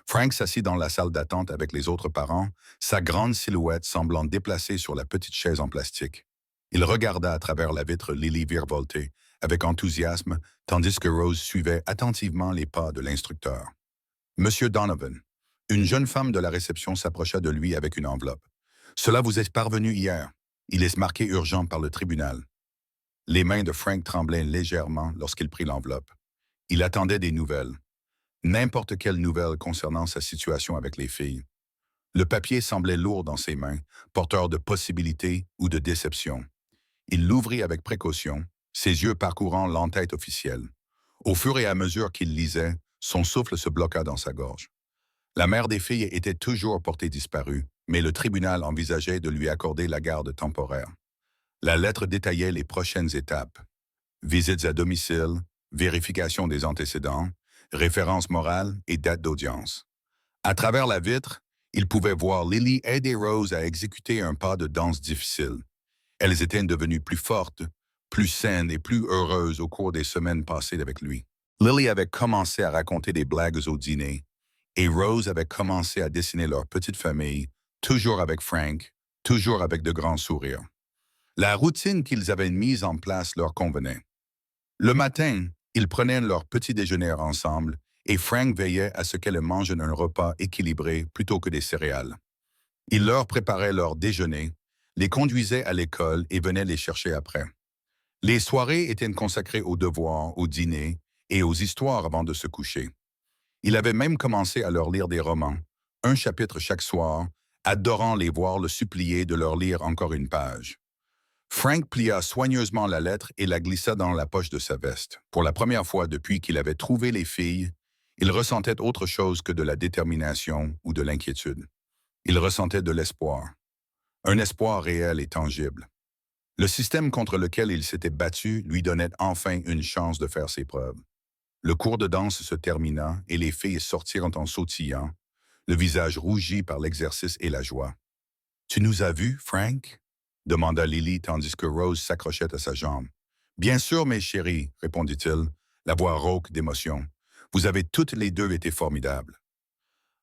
Frank s'assit dans la salle d'attente avec les autres parents, sa grande silhouette semblant déplacée sur la petite chaise en plastique. Il regarda à travers la vitre Lily virevolter avec enthousiasme, tandis que Rose suivait attentivement les pas de l'instructeur. « Monsieur Donovan », une jeune femme de la réception s'approcha de lui avec une enveloppe. « Cela vous est parvenu hier. Il est marqué urgent par le tribunal. » Les mains de Frank tremblaient légèrement lorsqu'il prit l'enveloppe. Il attendait des nouvelles. N'importe quelle nouvelle concernant sa situation avec les filles. Le papier semblait lourd dans ses mains, porteur de possibilités ou de déceptions. Il l'ouvrit avec précaution, ses yeux parcourant l'entête officielle. Au fur et à mesure qu'il lisait, son souffle se bloqua dans sa gorge. La mère des filles était toujours portée disparue, mais le tribunal envisageait de lui accorder la garde temporaire. La lettre détaillait les prochaines étapes. Visites à domicile, vérification des antécédents, références morales et date d'audience. À travers la vitre, il pouvait voir Lily aider Rose à exécuter un pas de danse difficile. Elles étaient devenues plus fortes, plus saines et plus heureuses au cours des semaines passées avec lui. Lily avait commencé à raconter des blagues au dîner, et Rose avait commencé à dessiner leur petite famille, toujours avec Frank, toujours avec de grands sourires. La routine qu'ils avaient mise en place leur convenait. Le matin, ils prenaient leur petit déjeuner ensemble et Frank veillait à ce qu'elles mangent un repas équilibré plutôt que des céréales. Il leur préparait leur déjeuner, les conduisait à l'école et venait les chercher après. Les soirées étaient consacrées aux devoirs, au dîner et aux histoires avant de se coucher. Il avait même commencé à leur lire des romans, un chapitre chaque soir, adorant les voir le supplier de leur lire encore une page. Frank plia soigneusement la lettre et la glissa dans la poche de sa veste. Pour la première fois depuis qu'il avait trouvé les filles, il ressentait autre chose que de la détermination ou de l'inquiétude. Il ressentait de l'espoir. Un espoir réel et tangible. Le système contre lequel il s'était battu lui donnait enfin une chance de faire ses preuves. Le cours de danse se termina et les filles sortirent en sautillant, le visage rougi par l'exercice et la joie. Tu nous as vus, Frank? Demanda Lily tandis que Rose s'accrochait à sa jambe. Bien sûr, mes chéris, répondit-il, la voix rauque d'émotion. Vous avez toutes les deux été formidables.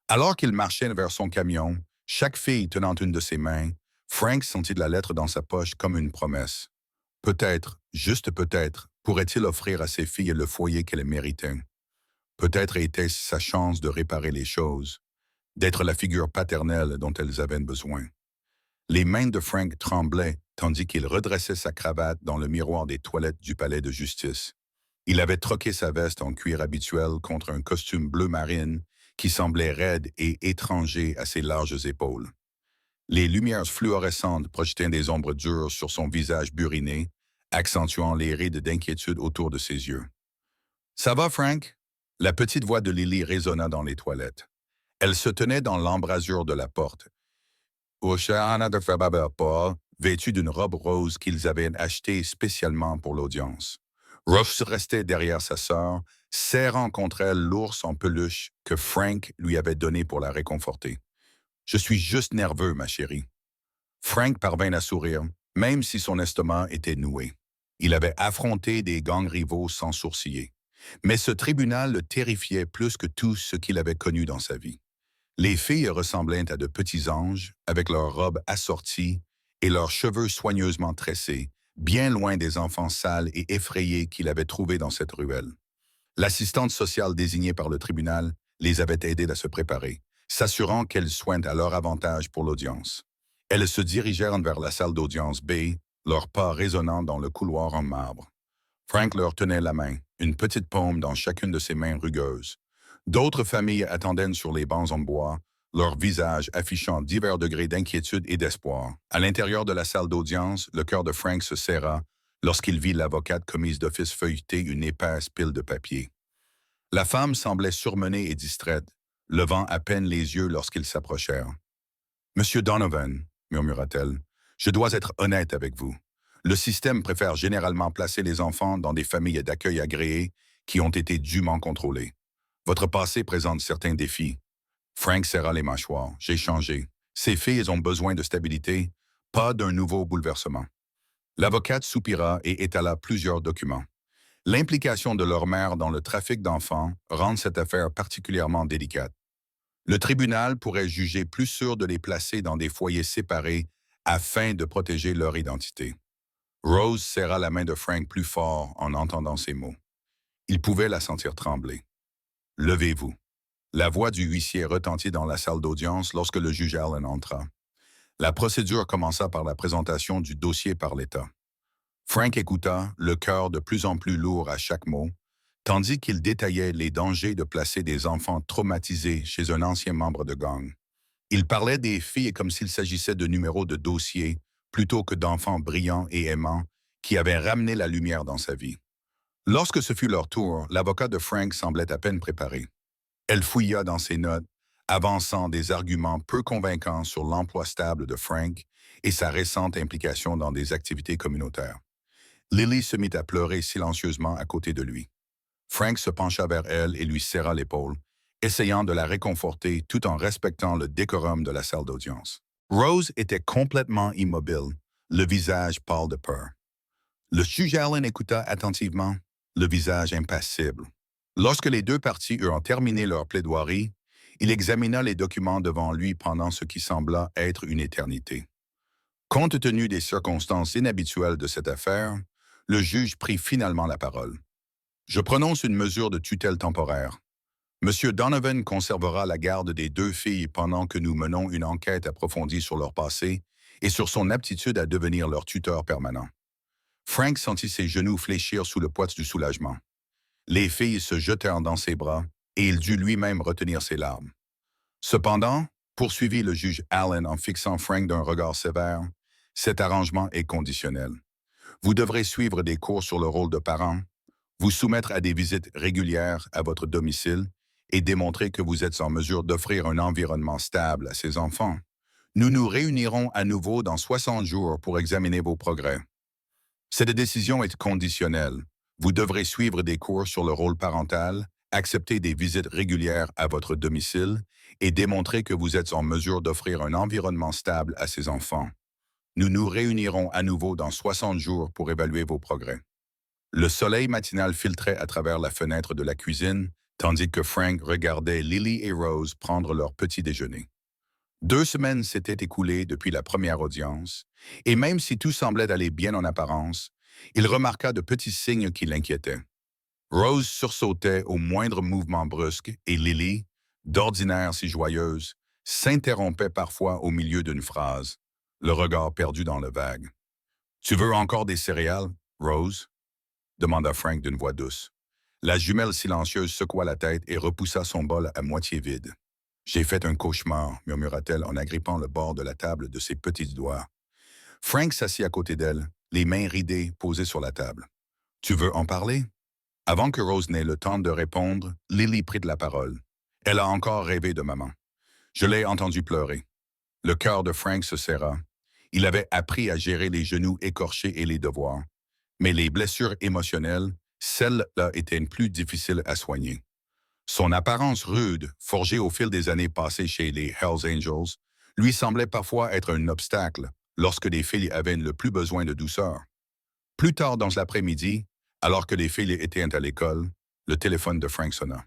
Alors qu'il marchait vers son camion, chaque fille tenant une de ses mains, Frank sentit la lettre dans sa poche comme une promesse. Peut-être, juste peut-être, pourrait-il offrir à ses filles le foyer qu'elles méritaient. Peut-être était-ce sa chance de réparer les choses, d'être la figure paternelle dont elles avaient besoin. Les mains de Frank tremblaient tandis qu'il redressait sa cravate dans le miroir des toilettes du palais de justice. Il avait troqué sa veste en cuir habituel contre un costume bleu marine qui semblait raide et étranger à ses larges épaules. Les lumières fluorescentes projetaient des ombres dures sur son visage buriné, accentuant les rides d'inquiétude autour de ses yeux. « Ça va, Frank? » La petite voix de Lily résonna dans les toilettes. Elle se tenait dans l'embrasure de la porte. Oceana de Faber Paul, vêtue d'une robe rose qu'ils avaient achetée spécialement pour l'audience. Rose restait derrière sa sœur, serrant contre elle l'ours en peluche que Frank lui avait donné pour la réconforter. « Je suis juste nerveux, ma chérie. » Frank parvint à sourire, même si son estomac était noué. Il avait affronté des gangs rivaux sans sourciller. Mais ce tribunal le terrifiait plus que tout ce qu'il avait connu dans sa vie. Les filles ressemblaient à de petits anges, avec leurs robes assorties et leurs cheveux soigneusement tressés, bien loin des enfants sales et effrayés qu'il avait trouvés dans cette ruelle. L'assistante sociale désignée par le tribunal les avait aidées à se préparer, s'assurant qu'elles soient à leur avantage pour l'audience. Elles se dirigèrent vers la salle d'audience B, leurs pas résonnant dans le couloir en marbre. Frank leur tenait la main, une petite paume dans chacune de ses mains rugueuses. D'autres familles attendaient sur les bancs en bois, leurs visages affichant divers degrés d'inquiétude et d'espoir. À l'intérieur de la salle d'audience, le cœur de Frank se serra lorsqu'il vit l'avocate commise d'office feuilleter une épaisse pile de papier. La femme semblait surmenée et distraite, levant à peine les yeux lorsqu'ils s'approchèrent. « Monsieur Donovan, » murmura-t-elle, « je dois être honnête avec vous. Le système préfère généralement placer les enfants dans des familles d'accueil agréées qui ont été dûment contrôlées. Votre passé présente certains défis. » Frank serra les mâchoires. « J'ai changé. Ces filles ont besoin de stabilité, pas d'un nouveau bouleversement. » L'avocate soupira et étala plusieurs documents. L'implication de leur mère dans le trafic d'enfants rend cette affaire particulièrement délicate. Le tribunal pourrait juger plus sûr de les placer dans des foyers séparés afin de protéger leur identité. Rose serra la main de Frank plus fort en entendant ces mots. Il pouvait la sentir trembler. « Levez-vous. » La voix du huissier retentit dans la salle d'audience lorsque le juge Allen entra. La procédure commença par la présentation du dossier par l'État. Frank écouta, le cœur de plus en plus lourd à chaque mot, tandis qu'il détaillait les dangers de placer des enfants traumatisés chez un ancien membre de gang. Il parlait des filles comme s'il s'agissait de numéros de dossier plutôt que d'enfants brillants et aimants qui avaient ramené la lumière dans sa vie. Lorsque ce fut leur tour, l'avocat de Frank semblait à peine préparé. Elle fouilla dans ses notes, avançant des arguments peu convaincants sur l'emploi stable de Frank et sa récente implication dans des activités communautaires. Lily se mit à pleurer silencieusement à côté de lui. Frank se pencha vers elle et lui serra l'épaule, essayant de la réconforter tout en respectant le décorum de la salle d'audience. Rose était complètement immobile, le visage pâle de peur. Le juge Allen écouta attentivement, le visage impassible. Lorsque les deux parties eurent terminé leur plaidoirie, il examina les documents devant lui pendant ce qui sembla être une éternité. Compte tenu des circonstances inhabituelles de cette affaire, le juge prit finalement la parole. « Je prononce une mesure de tutelle temporaire. Monsieur Donovan conservera la garde des deux filles pendant que nous menons une enquête approfondie sur leur passé et sur son aptitude à devenir leur tuteur permanent. » Frank sentit ses genoux fléchir sous le poids du soulagement. Les filles se jetèrent dans ses bras et il dut lui-même retenir ses larmes. Cependant, poursuivit le juge Allen en fixant Frank d'un regard sévère, cet arrangement est conditionnel. Vous devrez suivre des cours sur le rôle de parent, vous soumettre à des visites régulières à votre domicile et démontrer que vous êtes en mesure d'offrir un environnement stable à ces enfants. Nous nous réunirons à nouveau dans 60 jours pour examiner vos progrès. Cette décision est conditionnelle. Vous devrez suivre des cours sur le rôle parental, accepter des visites régulières à votre domicile et démontrer que vous êtes en mesure d'offrir un environnement stable à ces enfants. Nous nous réunirons à nouveau dans 60 jours pour évaluer vos progrès. Le soleil matinal filtrait à travers la fenêtre de la cuisine, tandis que Frank regardait Lily et Rose prendre leur petit déjeuner. 2 semaines s'étaient écoulées depuis la première audience, et même si tout semblait aller bien en apparence, il remarqua de petits signes qui l'inquiétaient. Rose sursautait au moindre mouvement brusque et Lily, d'ordinaire si joyeuse, s'interrompait parfois au milieu d'une phrase, le regard perdu dans le vague. « Tu veux encore des céréales, Rose ?» demanda Frank d'une voix douce. La jumelle silencieuse secoua la tête et repoussa son bol à moitié vide. « J'ai fait un cauchemar, murmura-t-elle en agrippant le bord de la table de ses petits doigts. Frank s'assit à côté d'elle, les mains ridées posées sur la table. « Tu veux en parler ?» Avant que Rose n'ait le temps de répondre, Lily prit de la parole. Elle a encore rêvé de maman. Je l'ai entendue pleurer. Le cœur de Frank se serra. Il avait appris à gérer les genoux écorchés et les devoirs. Mais les blessures émotionnelles, celles-là étaient plus difficiles à soigner. Son apparence rude, forgée au fil des années passées chez les Hells Angels, lui semblait parfois être un obstacle lorsque les filles avaient le plus besoin de douceur. Plus tard dans l'après-midi, alors que les filles étaient à l'école, le téléphone de Frank sonna.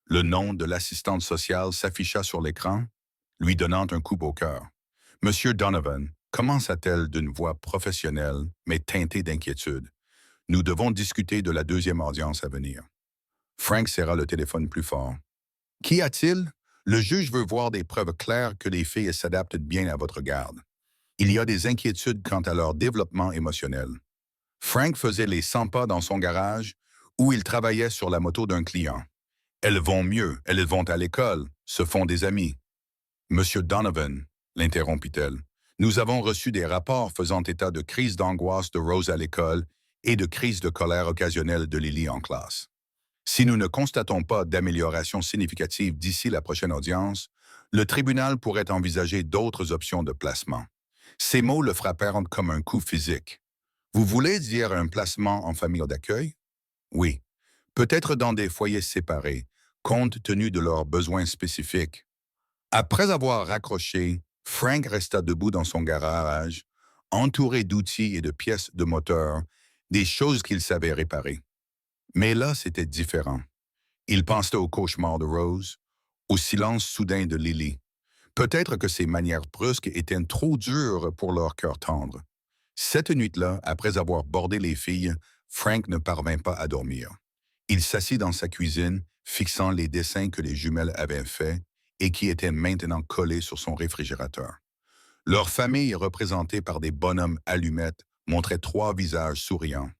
Le nom de l'assistante sociale s'afficha sur l'écran, lui donnant un coup au cœur. « Monsieur Donovan », commença-t-elle d'une voix professionnelle, mais teintée d'inquiétude. « Nous devons discuter de la deuxième audience à venir. » Frank serra le téléphone plus fort. « Qu'y a-t-il? Le juge veut voir des preuves claires que les filles s'adaptent bien à votre garde. Il y a des inquiétudes quant à leur développement émotionnel. » Frank faisait les 100 pas dans son garage où il travaillait sur la moto d'un client. « Elles vont mieux, elles vont à l'école, se font des amis. »« Monsieur Donovan, » l'interrompit-elle, « nous avons reçu des rapports faisant état de crises d'angoisse de Rose à l'école et de crises de colère occasionnelles de Lily en classe. Si nous ne constatons pas d'amélioration significative d'ici la prochaine audience, le tribunal pourrait envisager d'autres options de placement. » Ces mots le frappèrent comme un coup physique. « Vous voulez dire un placement en famille d'accueil? » Oui. Peut-être dans des foyers séparés, compte tenu de leurs besoins spécifiques. Après avoir raccroché, Frank resta debout dans son garage, entouré d'outils et de pièces de moteur, des choses qu'il savait réparer. Mais là, c'était différent. Il pensait au cauchemar de Rose, au silence soudain de Lily. Peut-être que ses manières brusques étaient trop dures pour leur cœur tendre. Cette nuit-là, après avoir bordé les filles, Frank ne parvint pas à dormir. Il s'assit dans sa cuisine, fixant les dessins que les jumelles avaient faits et qui étaient maintenant collés sur son réfrigérateur. Leur famille, représentée par des bonhommes allumettes, montrait 3 visages souriants.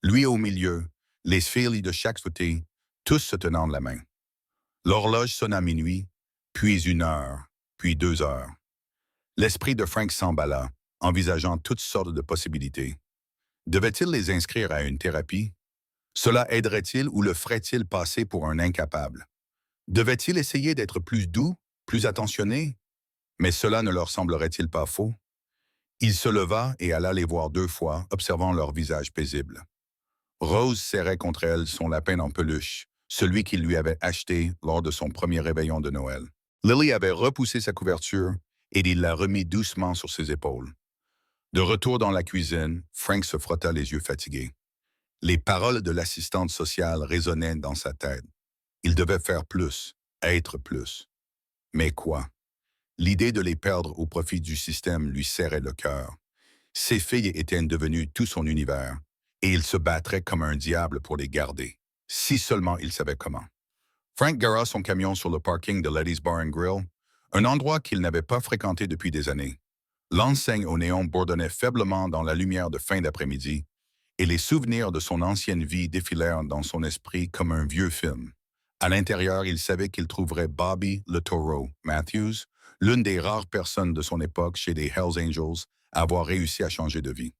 Lui au milieu, les filles de chaque côté, tous se tenant de la main. L'horloge sonna minuit, puis 1 heure, puis 2 heures. L'esprit de Frank s'emballa, envisageant toutes sortes de possibilités. Devait-il les inscrire à une thérapie? Cela aiderait-il ou le ferait-il passer pour un incapable? Devait-il essayer d'être plus doux, plus attentionné? Mais cela ne leur semblerait-il pas faux? Il se leva et alla les voir 2 fois, observant leur visage paisible. Rose serrait contre elle son lapin en peluche, celui qu'il lui avait acheté lors de son premier réveillon de Noël. Lily avait repoussé sa couverture et il la remit doucement sur ses épaules. De retour dans la cuisine, Frank se frotta les yeux fatigués. Les paroles de l'assistante sociale résonnaient dans sa tête. Il devait faire plus, être plus. Mais quoi? L'idée de les perdre au profit du système lui serrait le cœur. Ses filles étaient devenues tout son univers, et il se battrait comme un diable pour les garder, si seulement il savait comment. Frank gara son camion sur le parking de Letty's Bar and Grill, un endroit qu'il n'avait pas fréquenté depuis des années. L'enseigne au néon bourdonnait faiblement dans la lumière de fin d'après-midi, et les souvenirs de son ancienne vie défilèrent dans son esprit comme un vieux film. À l'intérieur, il savait qu'il trouverait Bobby le Taureau Matthews, l'une des rares personnes de son époque chez les Hells Angels à avoir réussi à changer de vie.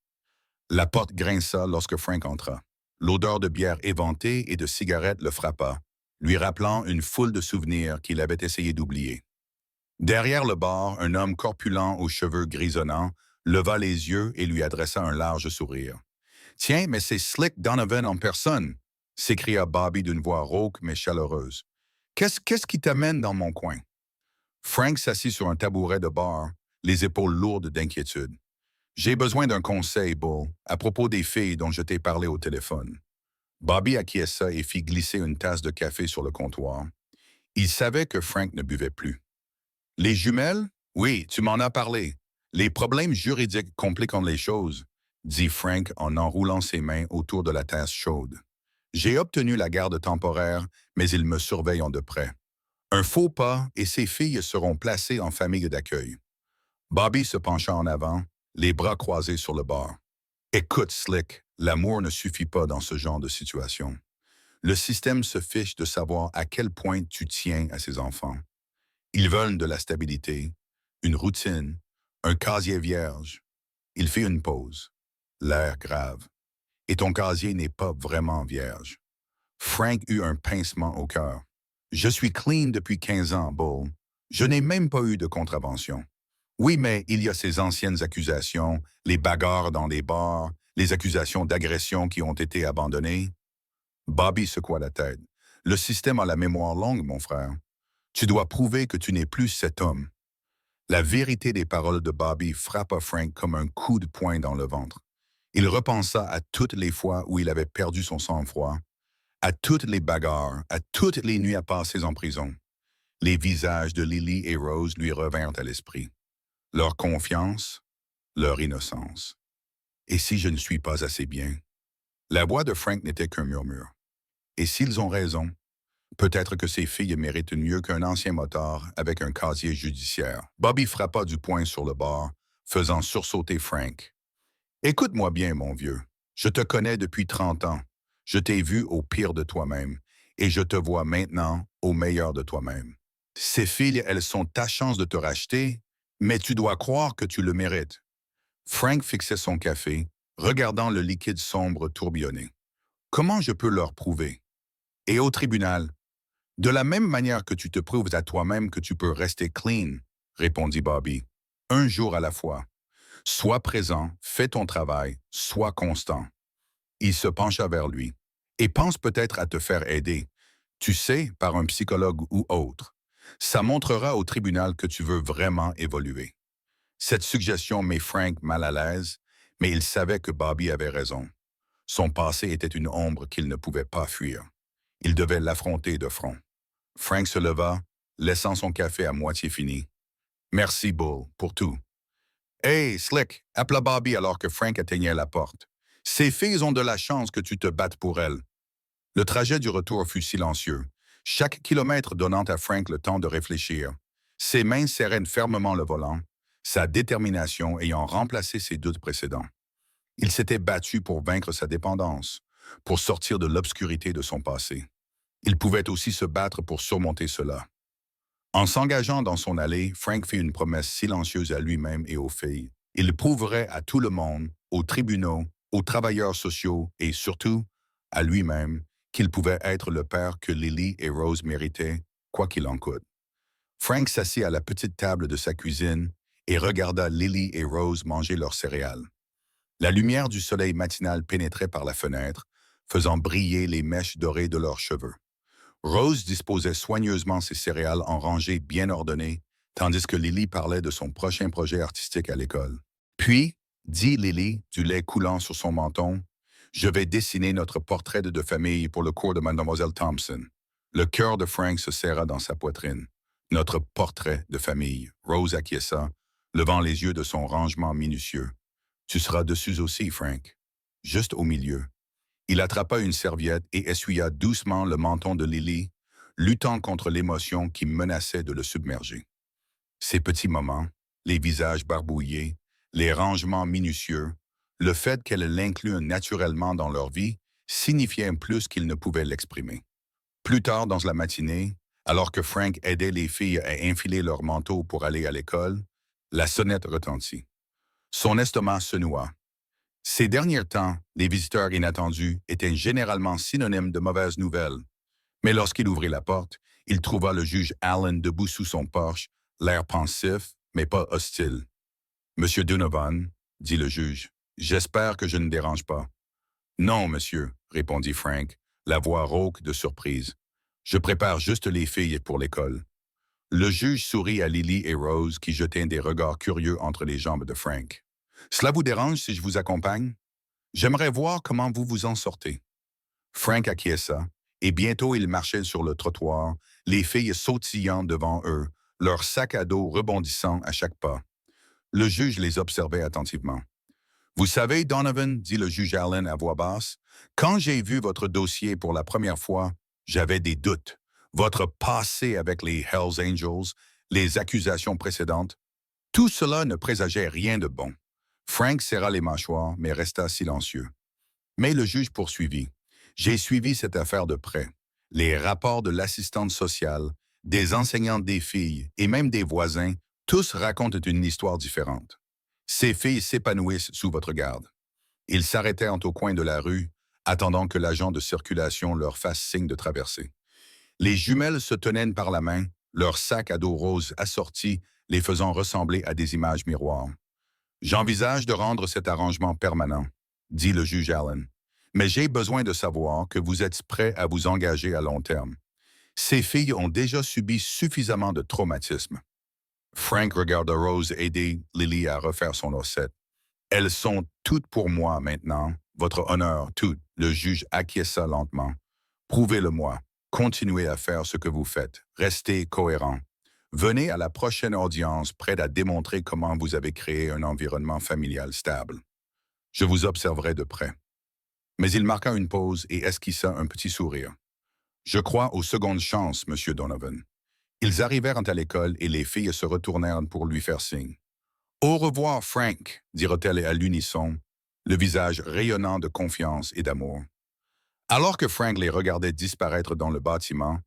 La porte grinça lorsque Frank entra. L'odeur de bière éventée et de cigarettes le frappa, lui rappelant une foule de souvenirs qu'il avait essayé d'oublier. Derrière le bar, un homme corpulent aux cheveux grisonnants leva les yeux et lui adressa un large sourire. Tiens, mais c'est Slick Donovan en personne, s'écria Bobby d'une voix rauque mais chaleureuse. Qu'est-ce qui t'amène dans mon coin? Frank s'assit sur un tabouret de bar, les épaules lourdes d'inquiétude. J'ai besoin d'un conseil, Bull, à propos des filles dont je t'ai parlé au téléphone. Bobby acquiesça et fit glisser une tasse de café sur le comptoir. Il savait que Frank ne buvait plus. Les jumelles? Oui, tu m'en as parlé. Les problèmes juridiques compliquent les choses, dit Frank en enroulant ses mains autour de la tasse chaude. J'ai obtenu la garde temporaire, mais ils me surveillent de près. Un faux pas et ces filles seront placées en famille d'accueil. Bobby se pencha en avant, les bras croisés sur le bord. Écoute, Slick, l'amour ne suffit pas dans ce genre de situation. Le système se fiche de savoir à quel point tu tiens à ses enfants. Ils veulent de la stabilité, une routine, un casier vierge. Il fait une pause, l'air grave. Et ton casier n'est pas vraiment vierge. Frank eut un pincement au cœur. Je suis clean depuis 15 ans, Bull. Je n'ai même pas eu de contravention. Oui, mais il y a ces anciennes accusations, les bagarres dans les bars, les accusations d'agression qui ont été abandonnées. Bobby secoua la tête. Le système a la mémoire longue, mon frère. Tu dois prouver que tu n'es plus cet homme. La vérité des paroles de Bobby frappa Frank comme un coup de poing dans le ventre. Il repensa à toutes les fois où il avait perdu son sang-froid, à toutes les bagarres, à toutes les nuits à passer en prison. Les visages de Lily et Rose lui revinrent à l'esprit. Leur confiance, leur innocence. Et si je ne suis pas assez bien? La voix de Frank n'était qu'un murmure. Et s'ils ont raison, peut-être que ces filles méritent mieux qu'un ancien motard avec un casier judiciaire. Bobby frappa du poing sur le bord, faisant sursauter Frank. Écoute-moi bien, mon vieux. Je te connais depuis 30 ans. Je t'ai vu au pire de toi-même, et je te vois maintenant au meilleur de toi-même. Ces filles, elles sont ta chance de te racheter, mais tu dois croire que tu le mérites. Frank fixait son café, regardant le liquide sombre tourbillonner. Comment je peux leur prouver? Et au tribunal? De la même manière que tu te prouves à toi-même que tu peux rester clean, répondit Bobby. Un jour à la fois. Sois présent, fais ton travail, sois constant. Il se pencha vers lui. Et pense peut-être à te faire aider. Tu sais, par un psychologue ou autre. Ça montrera au tribunal que tu veux vraiment évoluer. Cette suggestion met Frank mal à l'aise, mais il savait que Bobby avait raison. Son passé était une ombre qu'il ne pouvait pas fuir. Il devait l'affronter de front. Frank se leva, laissant son café à moitié fini. Merci, Bull, pour tout. Hey, Slick, appela Bobby alors que Frank atteignait la porte. Ces filles ont de la chance que tu te battes pour elles. Le trajet du retour fut silencieux, chaque kilomètre donnant à Frank le temps de réfléchir. Ses mains serraient fermement le volant, sa détermination ayant remplacé ses doutes précédents. Il s'était battu pour vaincre sa dépendance, pour sortir de l'obscurité de son passé. Il pouvait aussi se battre pour surmonter cela. En s'engageant dans son allée, Frank fit une promesse silencieuse à lui-même et aux filles. Il prouverait à tout le monde, aux tribunaux, aux travailleurs sociaux et surtout à lui-même qu'il pouvait être le père que Lily et Rose méritaient, quoi qu'il en coûte. Frank s'assit à la petite table de sa cuisine et regarda Lily et Rose manger leurs céréales. La lumière du soleil matinal pénétrait par la fenêtre, faisant briller les mèches dorées de leurs cheveux. Rose disposait soigneusement ses céréales en rangées bien ordonnées, tandis que Lily parlait de son prochain projet artistique à l'école. Puis, dit Lily, du lait coulant sur son menton, je vais dessiner notre portrait de famille pour le cours de Mademoiselle Thompson. Le cœur de Frank se serra dans sa poitrine. Notre portrait de famille. Rose acquiesça, levant les yeux de son rangement minutieux. Tu seras dessus aussi, Frank. Juste au milieu. Il attrapa une serviette et essuya doucement le menton de Lily, luttant contre l'émotion qui menaçait de le submerger. Ces petits moments, les visages barbouillés, les rangements minutieux, le fait qu'elle l'incluent naturellement dans leur vie signifiait plus qu'ils ne pouvaient l'exprimer. Plus tard dans la matinée, alors que Frank aidait les filles à enfiler leurs manteaux pour aller à l'école, la sonnette retentit. Son estomac se noua. Ces derniers temps, les visiteurs inattendus étaient généralement synonymes de mauvaises nouvelles. Mais lorsqu'il ouvrit la porte, il trouva le juge Allen debout sous son porche, l'air pensif, mais pas hostile. « Monsieur Donovan, dit le juge, j'espère que je ne dérange pas. Non, monsieur, répondit Frank, la voix rauque de surprise. Je prépare juste les filles pour l'école. Le juge sourit à Lily et Rose qui jetaient des regards curieux entre les jambes de Frank. Cela vous dérange si je vous accompagne? J'aimerais voir comment vous vous en sortez. Frank acquiesça, et bientôt ils marchaient sur le trottoir, les filles sautillant devant eux, leurs sacs à dos rebondissant à chaque pas. Le juge les observait attentivement. Vous savez, Donovan, dit le juge Allen à voix basse, quand j'ai vu votre dossier pour la première fois, j'avais des doutes. Votre passé avec les Hells Angels, les accusations précédentes, tout cela ne présageait rien de bon. Frank serra les mâchoires, mais resta silencieux. Mais le juge poursuivit. J'ai suivi cette affaire de près. Les rapports de l'assistante sociale, des enseignantes des filles et même des voisins, tous racontent une histoire différente. Ces filles s'épanouissent sous votre garde. Ils s'arrêtèrent au coin de la rue, attendant que l'agent de circulation leur fasse signe de traverser. Les jumelles se tenaient par la main, leurs sacs à dos roses assortis, les faisant ressembler à des images miroirs. J'envisage de rendre cet arrangement permanent, dit le juge Allen. Mais j'ai besoin de savoir que vous êtes prêt à vous engager à long terme. Ces filles ont déjà subi suffisamment de traumatismes. Frank regarda Rose aider Lily à refaire son ossette. Elles sont toutes pour moi maintenant, votre honneur, toutes. Le juge acquiesça lentement. Prouvez-le-moi. Continuez à faire ce que vous faites. Restez cohérent. Venez à la prochaine audience prête à démontrer comment vous avez créé un environnement familial stable. Je vous observerai de près. Mais il marqua une pause et esquissa un petit sourire. Je crois aux secondes chances, Monsieur Donovan. Ils arrivèrent à l'école et les filles se retournèrent pour lui faire signe. Au revoir, Frank, dirent-elles à l'unisson, le visage rayonnant de confiance et d'amour. Alors que Frank les regardait disparaître dans le bâtiment,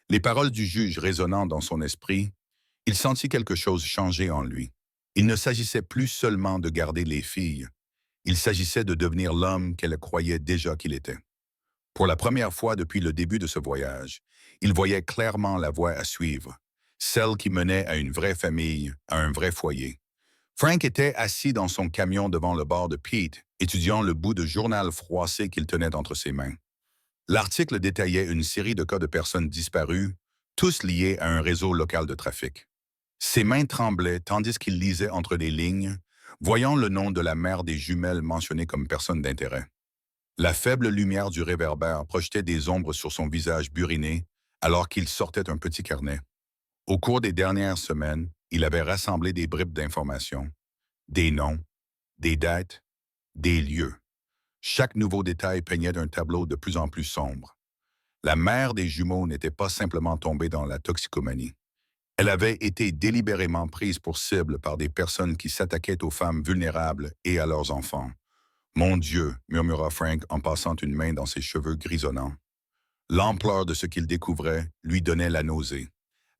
les paroles du juge résonnant dans son esprit, il sentit quelque chose changer en lui. Il ne s'agissait plus seulement de garder les filles, il s'agissait de devenir l'homme qu'elle croyait déjà qu'il était. Pour la première fois depuis le début de ce voyage, il voyait clairement la voie à suivre, celle qui menait à une vraie famille, à un vrai foyer. Frank était assis dans son camion devant le bar de Pete, étudiant le bout de journal froissé qu'il tenait entre ses mains. L'article détaillait une série de cas de personnes disparues, tous liés à un réseau local de trafic. Ses mains tremblaient tandis qu'il lisait entre les lignes, voyant le nom de la mère des jumelles mentionné comme personne d'intérêt. La faible lumière du réverbère projetait des ombres sur son visage buriné alors qu'il sortait un petit carnet. Au cours des dernières semaines, il avait rassemblé des bribes d'informations, des noms, des dates, des lieux. Chaque nouveau détail peignait un tableau de plus en plus sombre. La mère des jumeaux n'était pas simplement tombée dans la toxicomanie. Elle avait été délibérément prise pour cible par des personnes qui s'attaquaient aux femmes vulnérables et à leurs enfants. « Mon Dieu », murmura Frank en passant une main dans ses cheveux grisonnants. L'ampleur de ce qu'il découvrait lui donnait la nausée.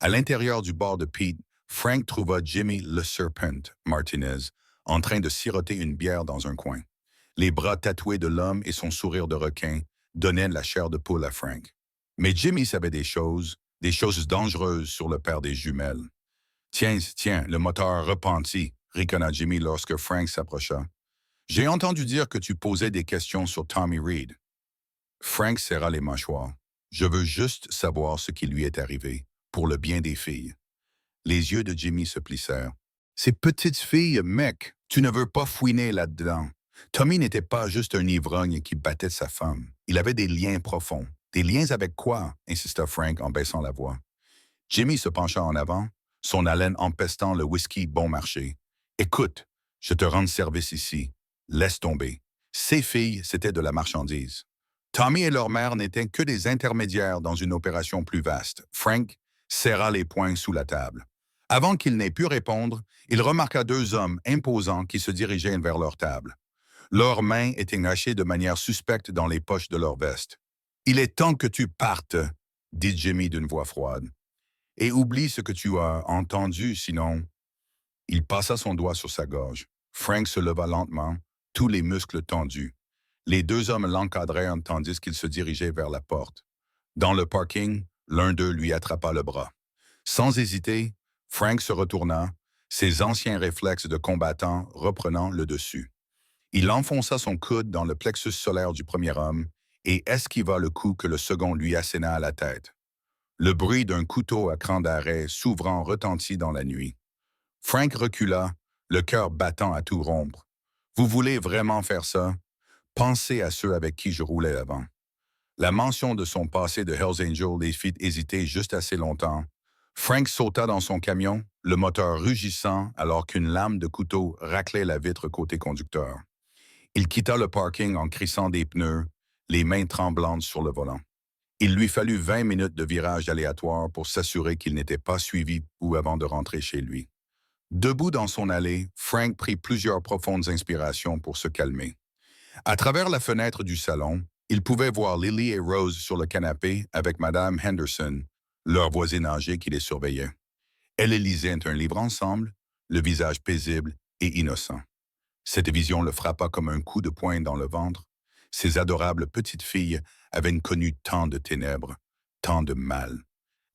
À l'intérieur du bar de Pete, Frank trouva Jimmy le Serpent Martinez en train de siroter une bière dans un coin. Les bras tatoués de l'homme et son sourire de requin donnaient la chair de poule à Frank. Mais Jimmy savait des choses dangereuses sur le père des jumelles. « Tiens, le moteur repentit », ricana Jimmy lorsque Frank s'approcha. « J'ai entendu dire que tu posais des questions sur Tommy Reed. » Frank serra les mâchoires. « Je veux juste savoir ce qui lui est arrivé, pour le bien des filles. » Les yeux de Jimmy se plissèrent. « Ces petites filles, mec, tu ne veux pas fouiner là-dedans. Tommy n'était pas juste un ivrogne qui battait sa femme. Il avait des liens profonds. » « Des liens avec quoi? » insista Frank en baissant la voix. Jimmy se pencha en avant, son haleine empestant le whisky bon marché. « Écoute, je te rends service ici. Laisse tomber. Ces filles, c'était de la marchandise. Tommy et leur mère n'étaient que des intermédiaires dans une opération plus vaste. » Frank serra les poings sous la table. Avant qu'il n'ait pu répondre, il remarqua deux hommes imposants qui se dirigeaient vers leur table. Leurs mains étaient cachées de manière suspecte dans les poches de leur veste. « Il est temps que tu partes, » dit Jimmy d'une voix froide. « Et oublie ce que tu as entendu, sinon... » Il passa son doigt sur sa gorge. Frank se leva lentement, tous les muscles tendus. Les deux hommes l'encadrèrent tandis qu'il se dirigeait vers la porte. Dans le parking, l'un d'eux lui attrapa le bras. Sans hésiter, Frank se retourna, ses anciens réflexes de combattant reprenant le dessus. Il enfonça son coude dans le plexus solaire du premier homme et esquiva le coup que le second lui asséna à la tête. Le bruit d'un couteau à cran d'arrêt s'ouvrant retentit dans la nuit. Frank recula, le cœur battant à tout rompre. « Vous voulez vraiment faire ça? Pensez à ceux avec qui je roulais avant. » La mention de son passé de Hells Angel les fit hésiter juste assez longtemps. Frank sauta dans son camion, le moteur rugissant alors qu'une lame de couteau raclait la vitre côté conducteur. Il quitta le parking en crissant des pneus, les mains tremblantes sur le volant. Il lui fallut 20 minutes de virage aléatoire pour s'assurer qu'il n'était pas suivi ou avant de rentrer chez lui. Debout dans son allée, Frank prit plusieurs profondes inspirations pour se calmer. À travers la fenêtre du salon, il pouvait voir Lily et Rose sur le canapé avec Madame Henderson, leur voisine âgée qui les surveillait. Elles lisaient un livre ensemble, le visage paisible et innocent. Cette vision le frappa comme un coup de poing dans le ventre. Ces adorables petites filles avaient connu tant de ténèbres, tant de mal.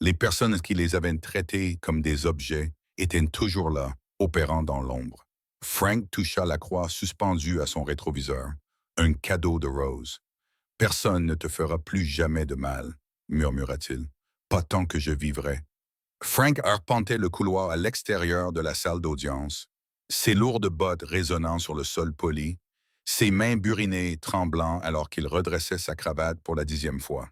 Les personnes qui les avaient traitées comme des objets étaient toujours là, opérant dans l'ombre. Frank toucha la croix suspendue à son rétroviseur. Un cadeau de Rose. « Personne ne te fera plus jamais de mal, » murmura-t-il. « Pas tant que je vivrai. » Frank arpentait le couloir à l'extérieur de la salle d'audience, ses lourdes bottes résonnant sur le sol poli, ses mains burinées tremblant alors qu'il redressait sa cravate pour la 10e fois.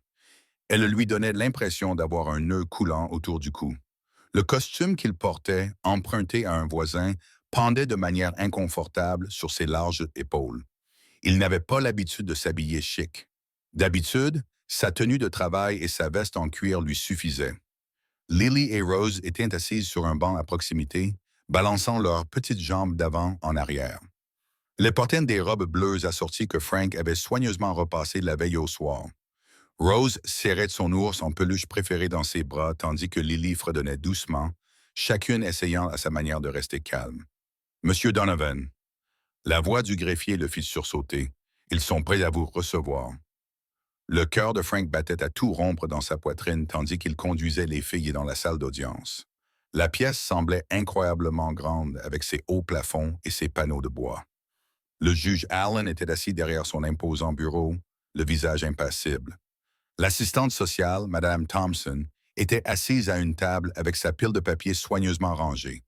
Elle lui donnait l'impression d'avoir un nœud coulant autour du cou. Le costume qu'il portait, emprunté à un voisin, pendait de manière inconfortable sur ses larges épaules. Il n'avait pas l'habitude de s'habiller chic. D'habitude, sa tenue de travail et sa veste en cuir lui suffisaient. Lily et Rose étaient assises sur un banc à proximité, balançant leurs petites jambes d'avant en arrière. Les portaient des robes bleues assorties que Frank avait soigneusement repassées la veille au soir. Rose serrait son ours en peluche préféré dans ses bras tandis que Lily fredonnait doucement, chacune essayant à sa manière de rester calme. « Monsieur Donovan. » La voix du greffier le fit sursauter. « Ils sont prêts à vous recevoir. » Le cœur de Frank battait à tout rompre dans sa poitrine tandis qu'il conduisait les filles dans la salle d'audience. La pièce semblait incroyablement grande avec ses hauts plafonds et ses panneaux de bois. Le juge Allen était assis derrière son imposant bureau, le visage impassible. L'assistante sociale, Madame Thompson, était assise à une table avec sa pile de papier soigneusement rangée.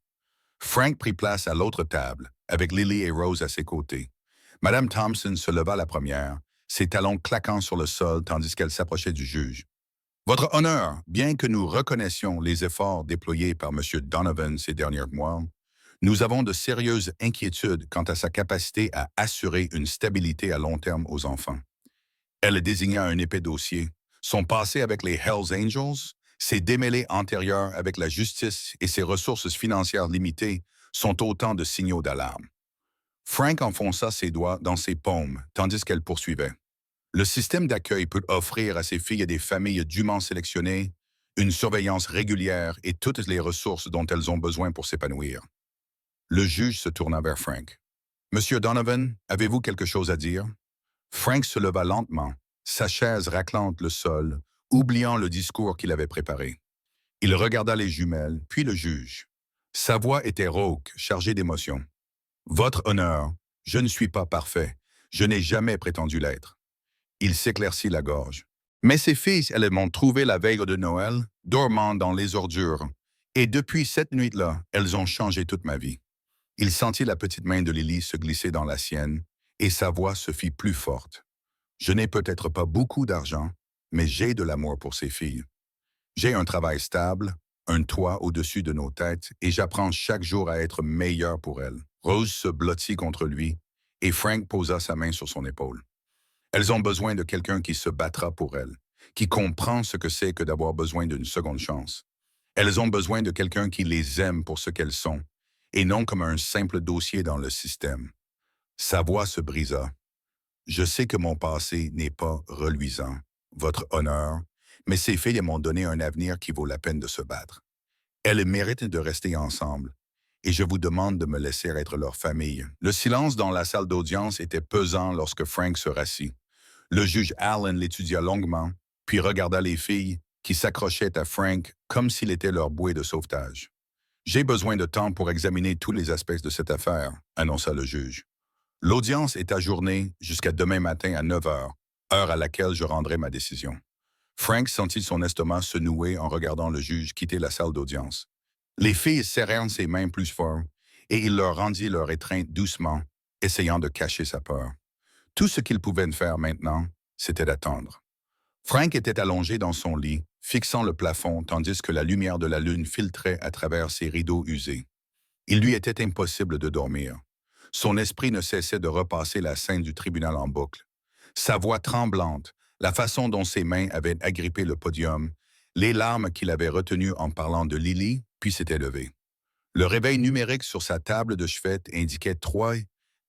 Frank prit place à l'autre table, avec Lily et Rose à ses côtés. Madame Thompson se leva la première, ses talons claquant sur le sol tandis qu'elle s'approchait du juge. « Votre honneur, bien que nous reconnaissions les efforts déployés par M. Donovan ces derniers mois, nous avons de sérieuses inquiétudes quant à sa capacité à assurer une stabilité à long terme aux enfants. » Elle désigna un épais dossier. Son passé avec les Hells Angels, ses démêlés antérieurs avec la justice et ses ressources financières limitées sont autant de signaux d'alarme. Frank enfonça ses doigts dans ses paumes, tandis qu'elle poursuivait. Le système d'accueil peut offrir à ces filles des familles dûment sélectionnées, une surveillance régulière et toutes les ressources dont elles ont besoin pour s'épanouir. Le juge se tourna vers Frank. « Monsieur Donovan, avez-vous quelque chose à dire? » Frank se leva lentement, sa chaise raclant le sol, oubliant le discours qu'il avait préparé. Il regarda les jumelles, puis le juge. Sa voix était rauque, chargée d'émotion. « Votre honneur, je ne suis pas parfait. Je n'ai jamais prétendu l'être. » Il s'éclaircit la gorge. « Mais ces filles, elles m'ont trouvé la veille de Noël, dormant dans les ordures. Et depuis cette nuit-là, elles ont changé toute ma vie. » Il sentit la petite main de Lily se glisser dans la sienne, et sa voix se fit plus forte. « Je n'ai peut-être pas beaucoup d'argent, mais j'ai de l'amour pour ces filles. J'ai un travail stable, un toit au-dessus de nos têtes, et j'apprends chaque jour à être meilleur pour elles. » Rose se blottit contre lui, et Frank posa sa main sur son épaule. « Elles ont besoin de quelqu'un qui se battra pour elles, qui comprend ce que c'est que d'avoir besoin d'une seconde chance. Elles ont besoin de quelqu'un qui les aime pour ce qu'elles sont, et non comme un simple dossier dans le système. » Sa voix se brisa. « Je sais que mon passé n'est pas reluisant, votre honneur, mais ces filles m'ont donné un avenir qui vaut la peine de se battre. Elles méritent de rester ensemble, et je vous demande de me laisser être leur famille. » Le silence dans la salle d'audience était pesant lorsque Frank se rassit. Le juge Allen l'étudia longuement, puis regarda les filles qui s'accrochaient à Frank comme s'il était leur bouée de sauvetage. « J'ai besoin de temps pour examiner tous les aspects de cette affaire, » annonça le juge. L'audience est ajournée jusqu'à demain matin à 9 heures, heure à laquelle je rendrai ma décision. Frank sentit son estomac se nouer en regardant le juge quitter la salle d'audience. Les filles serrèrent ses mains plus fort et il leur rendit leur étreinte doucement, essayant de cacher sa peur. Tout ce qu'il pouvait faire maintenant, c'était d'attendre. Frank était allongé dans son lit, fixant le plafond tandis que la lumière de la lune filtrait à travers ses rideaux usés. Il lui était impossible de dormir. Son esprit ne cessait de repasser la scène du tribunal en boucle. Sa voix tremblante, la façon dont ses mains avaient agrippé le podium, les larmes qu'il avait retenues en parlant de Lily, puis s'était levé. Le réveil numérique sur sa table de chevet indiquait 3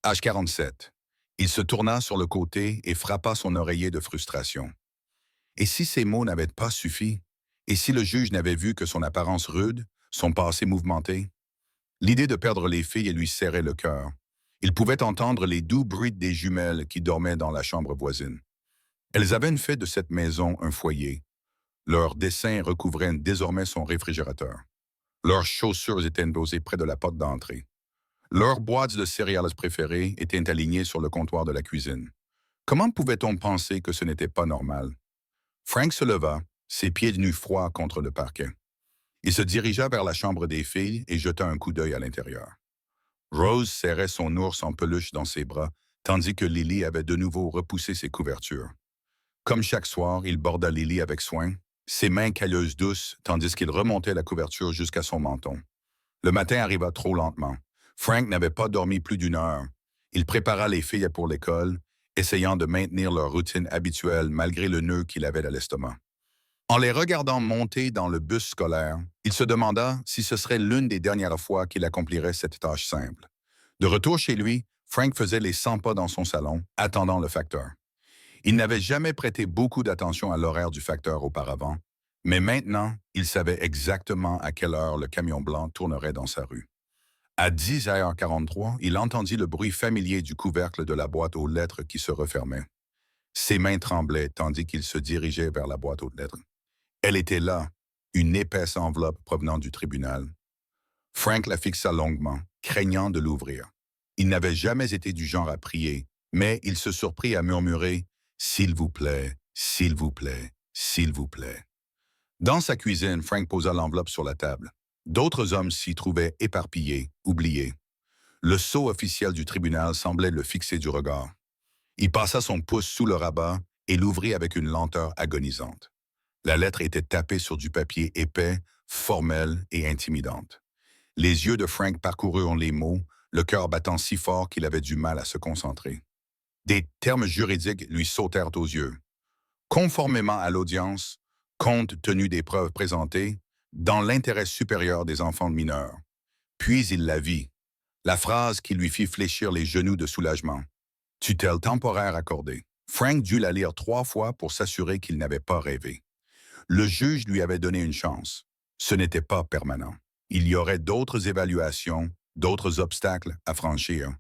H47. Il se tourna sur le côté et frappa son oreiller de frustration. Et si ces mots n'avaient pas suffi? Et si le juge n'avait vu que son apparence rude, son passé mouvementé? L'idée de perdre les filles lui serrait le cœur. Il pouvait entendre les doux bruits des jumelles qui dormaient dans la chambre voisine. Elles avaient fait de cette maison un foyer. Leurs dessins recouvraient désormais son réfrigérateur. Leurs chaussures étaient posées près de la porte d'entrée. Leurs boîtes de céréales préférées étaient alignées sur le comptoir de la cuisine. Comment pouvait-on penser que ce n'était pas normal? Frank se leva, ses pieds nus froids contre le parquet. Il se dirigea vers la chambre des filles et jeta un coup d'œil à l'intérieur. Rose serrait son ours en peluche dans ses bras, tandis que Lily avait de nouveau repoussé ses couvertures. Comme chaque soir, il borda Lily avec soin, ses mains calleuses douces, tandis qu'il remontait la couverture jusqu'à son menton. Le matin arriva trop lentement. Frank n'avait pas dormi plus d'une heure. Il prépara les filles pour l'école, essayant de maintenir leur routine habituelle malgré le nœud qu'il avait à l'estomac. En les regardant monter dans le bus scolaire, il se demanda si ce serait l'une des dernières fois qu'il accomplirait cette tâche simple. De retour chez lui, Frank faisait les 100 pas dans son salon, attendant le facteur. Il n'avait jamais prêté beaucoup d'attention à l'horaire du facteur auparavant, mais maintenant, il savait exactement à quelle heure le camion blanc tournerait dans sa rue. À 10h43, il entendit le bruit familier du couvercle de la boîte aux lettres qui se refermait. Ses mains tremblaient tandis qu'il se dirigeait vers la boîte aux lettres. Elle était là, une épaisse enveloppe provenant du tribunal. Frank la fixa longuement, craignant de l'ouvrir. Il n'avait jamais été du genre à prier, mais il se surprit à murmurer « S'il vous plaît, s'il vous plaît, s'il vous plaît ». Dans sa cuisine, Frank posa l'enveloppe sur la table. D'autres hommes s'y trouvaient éparpillés, oubliés. Le sceau officiel du tribunal semblait le fixer du regard. Il passa son pouce sous le rabat et l'ouvrit avec une lenteur agonisante. La lettre était tapée sur du papier épais, formel et intimidante. Les yeux de Frank parcoururent les mots, le cœur battant si fort qu'il avait du mal à se concentrer. Des termes juridiques lui sautèrent aux yeux. Conformément à l'audience, compte tenu des preuves présentées, dans l'intérêt supérieur des enfants mineurs. Puis il la vit. La phrase qui lui fit fléchir les genoux de soulagement. Tutelle temporaire accordée. Frank dut la lire 3 fois pour s'assurer qu'il n'avait pas rêvé. Le juge lui avait donné une chance. Ce n'était pas permanent. Il y aurait d'autres évaluations, d'autres obstacles à franchir.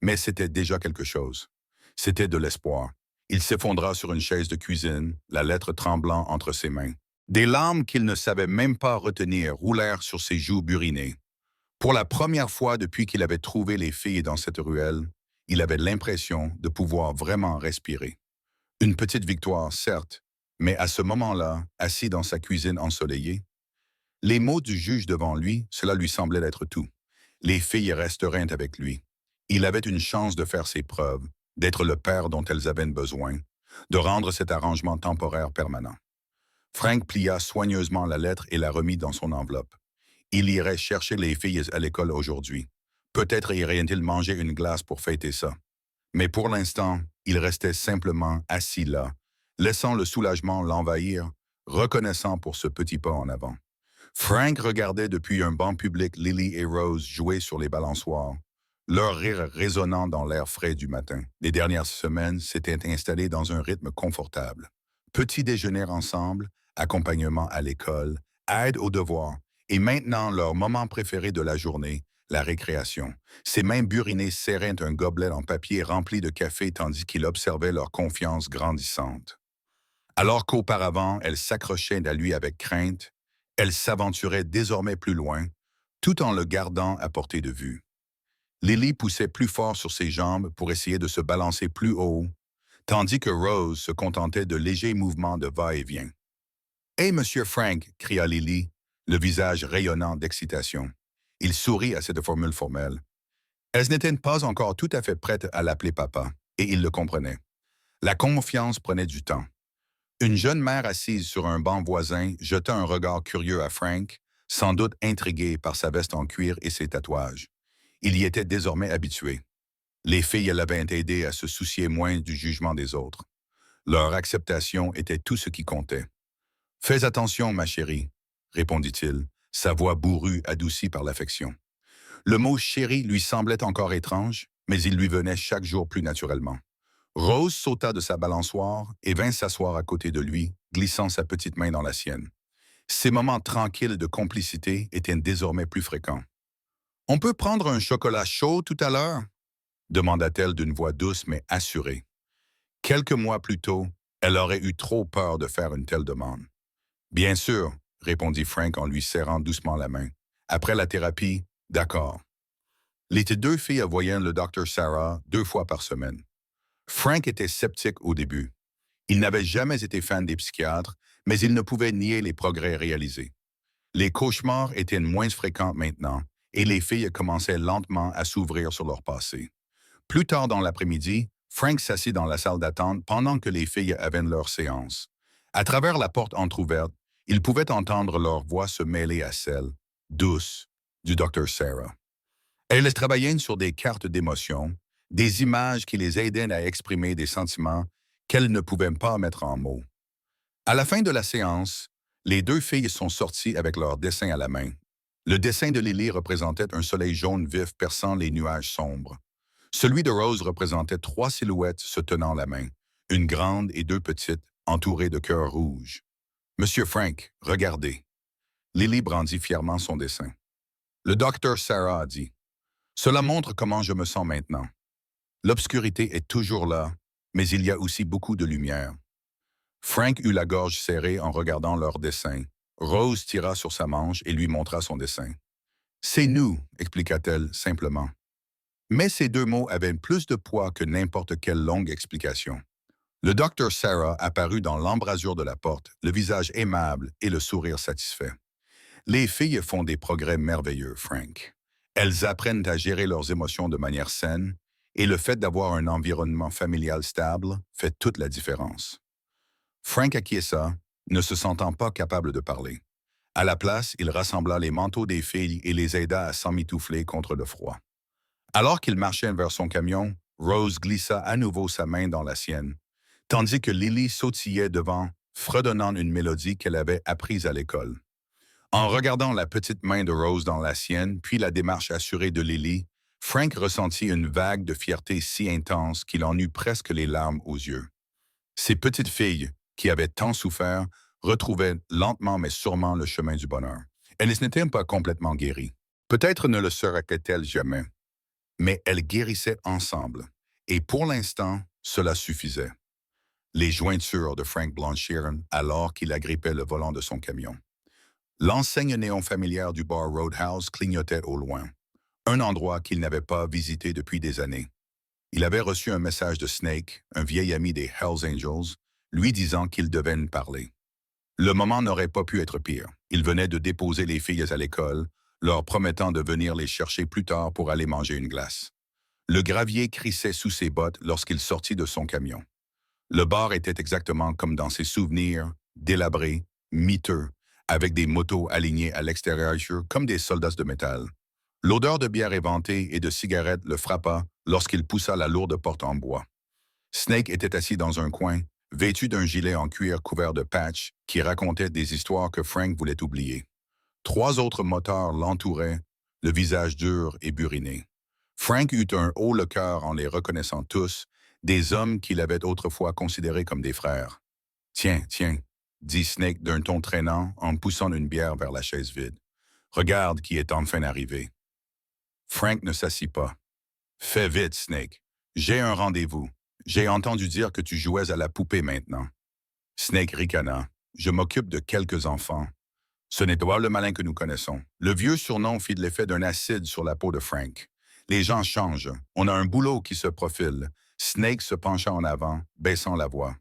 Mais c'était déjà quelque chose. C'était de l'espoir. Il s'effondra sur une chaise de cuisine, la lettre tremblant entre ses mains. Des larmes qu'il ne savait même pas retenir roulèrent sur ses joues burinées. Pour la première fois depuis qu'il avait trouvé les filles dans cette ruelle, il avait l'impression de pouvoir vraiment respirer. Une petite victoire, certes, mais à ce moment-là, assis dans sa cuisine ensoleillée, les mots du juge devant lui, cela lui semblait être tout. Les filles resteraient avec lui. Il avait une chance de faire ses preuves, d'être le père dont elles avaient besoin, de rendre cet arrangement temporaire permanent. Frank plia soigneusement la lettre et la remit dans son enveloppe. Il irait chercher les filles à l'école aujourd'hui. Peut-être irait-il manger une glace pour fêter ça. Mais pour l'instant, il restait simplement assis là, laissant le soulagement l'envahir, reconnaissant pour ce petit pas en avant. Frank regardait depuis un banc public Lily et Rose jouer sur les balançoires, leur rire résonnant dans l'air frais du matin. Les dernières semaines s'étaient installées dans un rythme confortable. Petit déjeuner ensemble, accompagnement à l'école, aide aux devoirs, et maintenant leur moment préféré de la journée, la récréation. Ses mains burinées serraient un gobelet en papier rempli de café tandis qu'il observait leur confiance grandissante. Alors qu'auparavant, elle s'accrochait à lui avec crainte, elle s'aventurait désormais plus loin, tout en le gardant à portée de vue. Lily poussait plus fort sur ses jambes pour essayer de se balancer plus haut, tandis que Rose se contentait de légers mouvements de va-et-vient. « Hé, Monsieur Frank !» cria Lily, le visage rayonnant d'excitation. Il sourit à cette formule formelle. Elles n'étaient pas encore tout à fait prêtes à l'appeler papa, et il le comprenait. La confiance prenait du temps. Une jeune mère assise sur un banc voisin jeta un regard curieux à Frank, sans doute intrigué par sa veste en cuir et ses tatouages. Il y était désormais habitué. Les filles l'avaient aidé à se soucier moins du jugement des autres. Leur acceptation était tout ce qui comptait. « Fais attention, ma chérie, » répondit-il, sa voix bourrue adoucie par l'affection. Le mot « chérie » lui semblait encore étrange, mais il lui venait chaque jour plus naturellement. Rose sauta de sa balançoire et vint s'asseoir à côté de lui, glissant sa petite main dans la sienne. Ces moments tranquilles de complicité étaient désormais plus fréquents. « On peut prendre un chocolat chaud tout à l'heure ?» demanda-t-elle d'une voix douce mais assurée. Quelques mois plus tôt, elle aurait eu trop peur de faire une telle demande. « Bien sûr, » répondit Frank en lui serrant doucement la main. « Après la thérapie, d'accord. » Les deux filles voyaient le Dr. Sarah 2 fois par semaine. Frank était sceptique au début. Il n'avait jamais été fan des psychiatres, mais il ne pouvait nier les progrès réalisés. Les cauchemars étaient moins fréquents maintenant, et les filles commençaient lentement à s'ouvrir sur leur passé. Plus tard dans l'après-midi, Frank s'assit dans la salle d'attente pendant que les filles avaient leur séance. À travers la porte entr'ouverte, il pouvait entendre leur voix se mêler à celle, douce, du Dr. Sarah. Elles travaillaient sur des cartes d'émotions, des images qui les aidaient à exprimer des sentiments qu'elles ne pouvaient pas mettre en mots. À la fin de la séance, les 2 filles sont sorties avec leur dessin à la main. Le dessin de Lily représentait un soleil jaune vif perçant les nuages sombres. Celui de Rose représentait 3 silhouettes se tenant la main, une grande et 2 petites, entourées de cœurs rouges. « Monsieur Frank, regardez. » Lily brandit fièrement son dessin. Le docteur Sarah a dit, « Cela montre comment je me sens maintenant. L'obscurité est toujours là, mais il y a aussi beaucoup de lumière. » Frank eut la gorge serrée en regardant leur dessin. Rose tira sur sa manche et lui montra son dessin. « C'est nous, » expliqua-t-elle simplement. Mais ces 2 mots avaient plus de poids que n'importe quelle longue explication. Le docteur Sarah apparut dans l'embrasure de la porte, le visage aimable et le sourire satisfait. « Les filles font des progrès merveilleux, Frank. Elles apprennent à gérer leurs émotions de manière saine, et le fait d'avoir un environnement familial stable fait toute la différence. » Frank acquiesça, ne se sentant pas capable de parler. À la place, il rassembla les manteaux des filles et les aida à s'emmitoufler contre le froid. Alors qu'il marchait vers son camion, Rose glissa à nouveau sa main dans la sienne, tandis que Lily sautillait devant, fredonnant une mélodie qu'elle avait apprise à l'école. En regardant la petite main de Rose dans la sienne, puis la démarche assurée de Lily, Frank ressentit une vague de fierté si intense qu'il en eut presque les larmes aux yeux. Ces petites filles, qui avaient tant souffert, retrouvaient lentement mais sûrement le chemin du bonheur. Elles n'étaient pas complètement guéries. Peut-être ne le seraient-elles jamais. Mais elles guérissaient ensemble. Et pour l'instant, cela suffisait. Les jointures de Frank blanchirent alors qu'il agrippait le volant de son camion. L'enseigne néon familière du bar Roadhouse clignotait au loin, un endroit qu'il n'avait pas visité depuis des années. Il avait reçu un message de Snake, un vieil ami des Hells Angels, lui disant qu'il devait nous parler. Le moment n'aurait pas pu être pire. Il venait de déposer les filles à l'école, leur promettant de venir les chercher plus tard pour aller manger une glace. Le gravier crissait sous ses bottes lorsqu'il sortit de son camion. Le bar était exactement comme dans ses souvenirs, délabré, miteux, avec des motos alignées à l'extérieur comme des soldats de métal. L'odeur de bière éventée et de cigarettes le frappa lorsqu'il poussa la lourde porte en bois. Snake était assis dans un coin, vêtu d'un gilet en cuir couvert de patchs qui racontait des histoires que Frank voulait oublier. 3 autres motards l'entouraient, le visage dur et buriné. Frank eut un haut le cœur en les reconnaissant tous, des hommes qu'il avait autrefois considérés comme des frères. « Tiens, tiens, » dit Snake d'un ton traînant en poussant une bière vers la chaise vide. « Regarde qui est enfin arrivé. » Frank ne s'assit pas. « Fais vite, Snake. J'ai un rendez-vous. J'ai entendu dire que tu jouais à la poupée maintenant. » Snake ricana. « Je m'occupe de quelques enfants. » Ce n'est pas le malin que nous connaissons. Le vieux surnom fit l'effet d'un acide sur la peau de Frank. Les gens changent. On a un boulot qui se profile. Snake se pencha en avant, baissant la voix.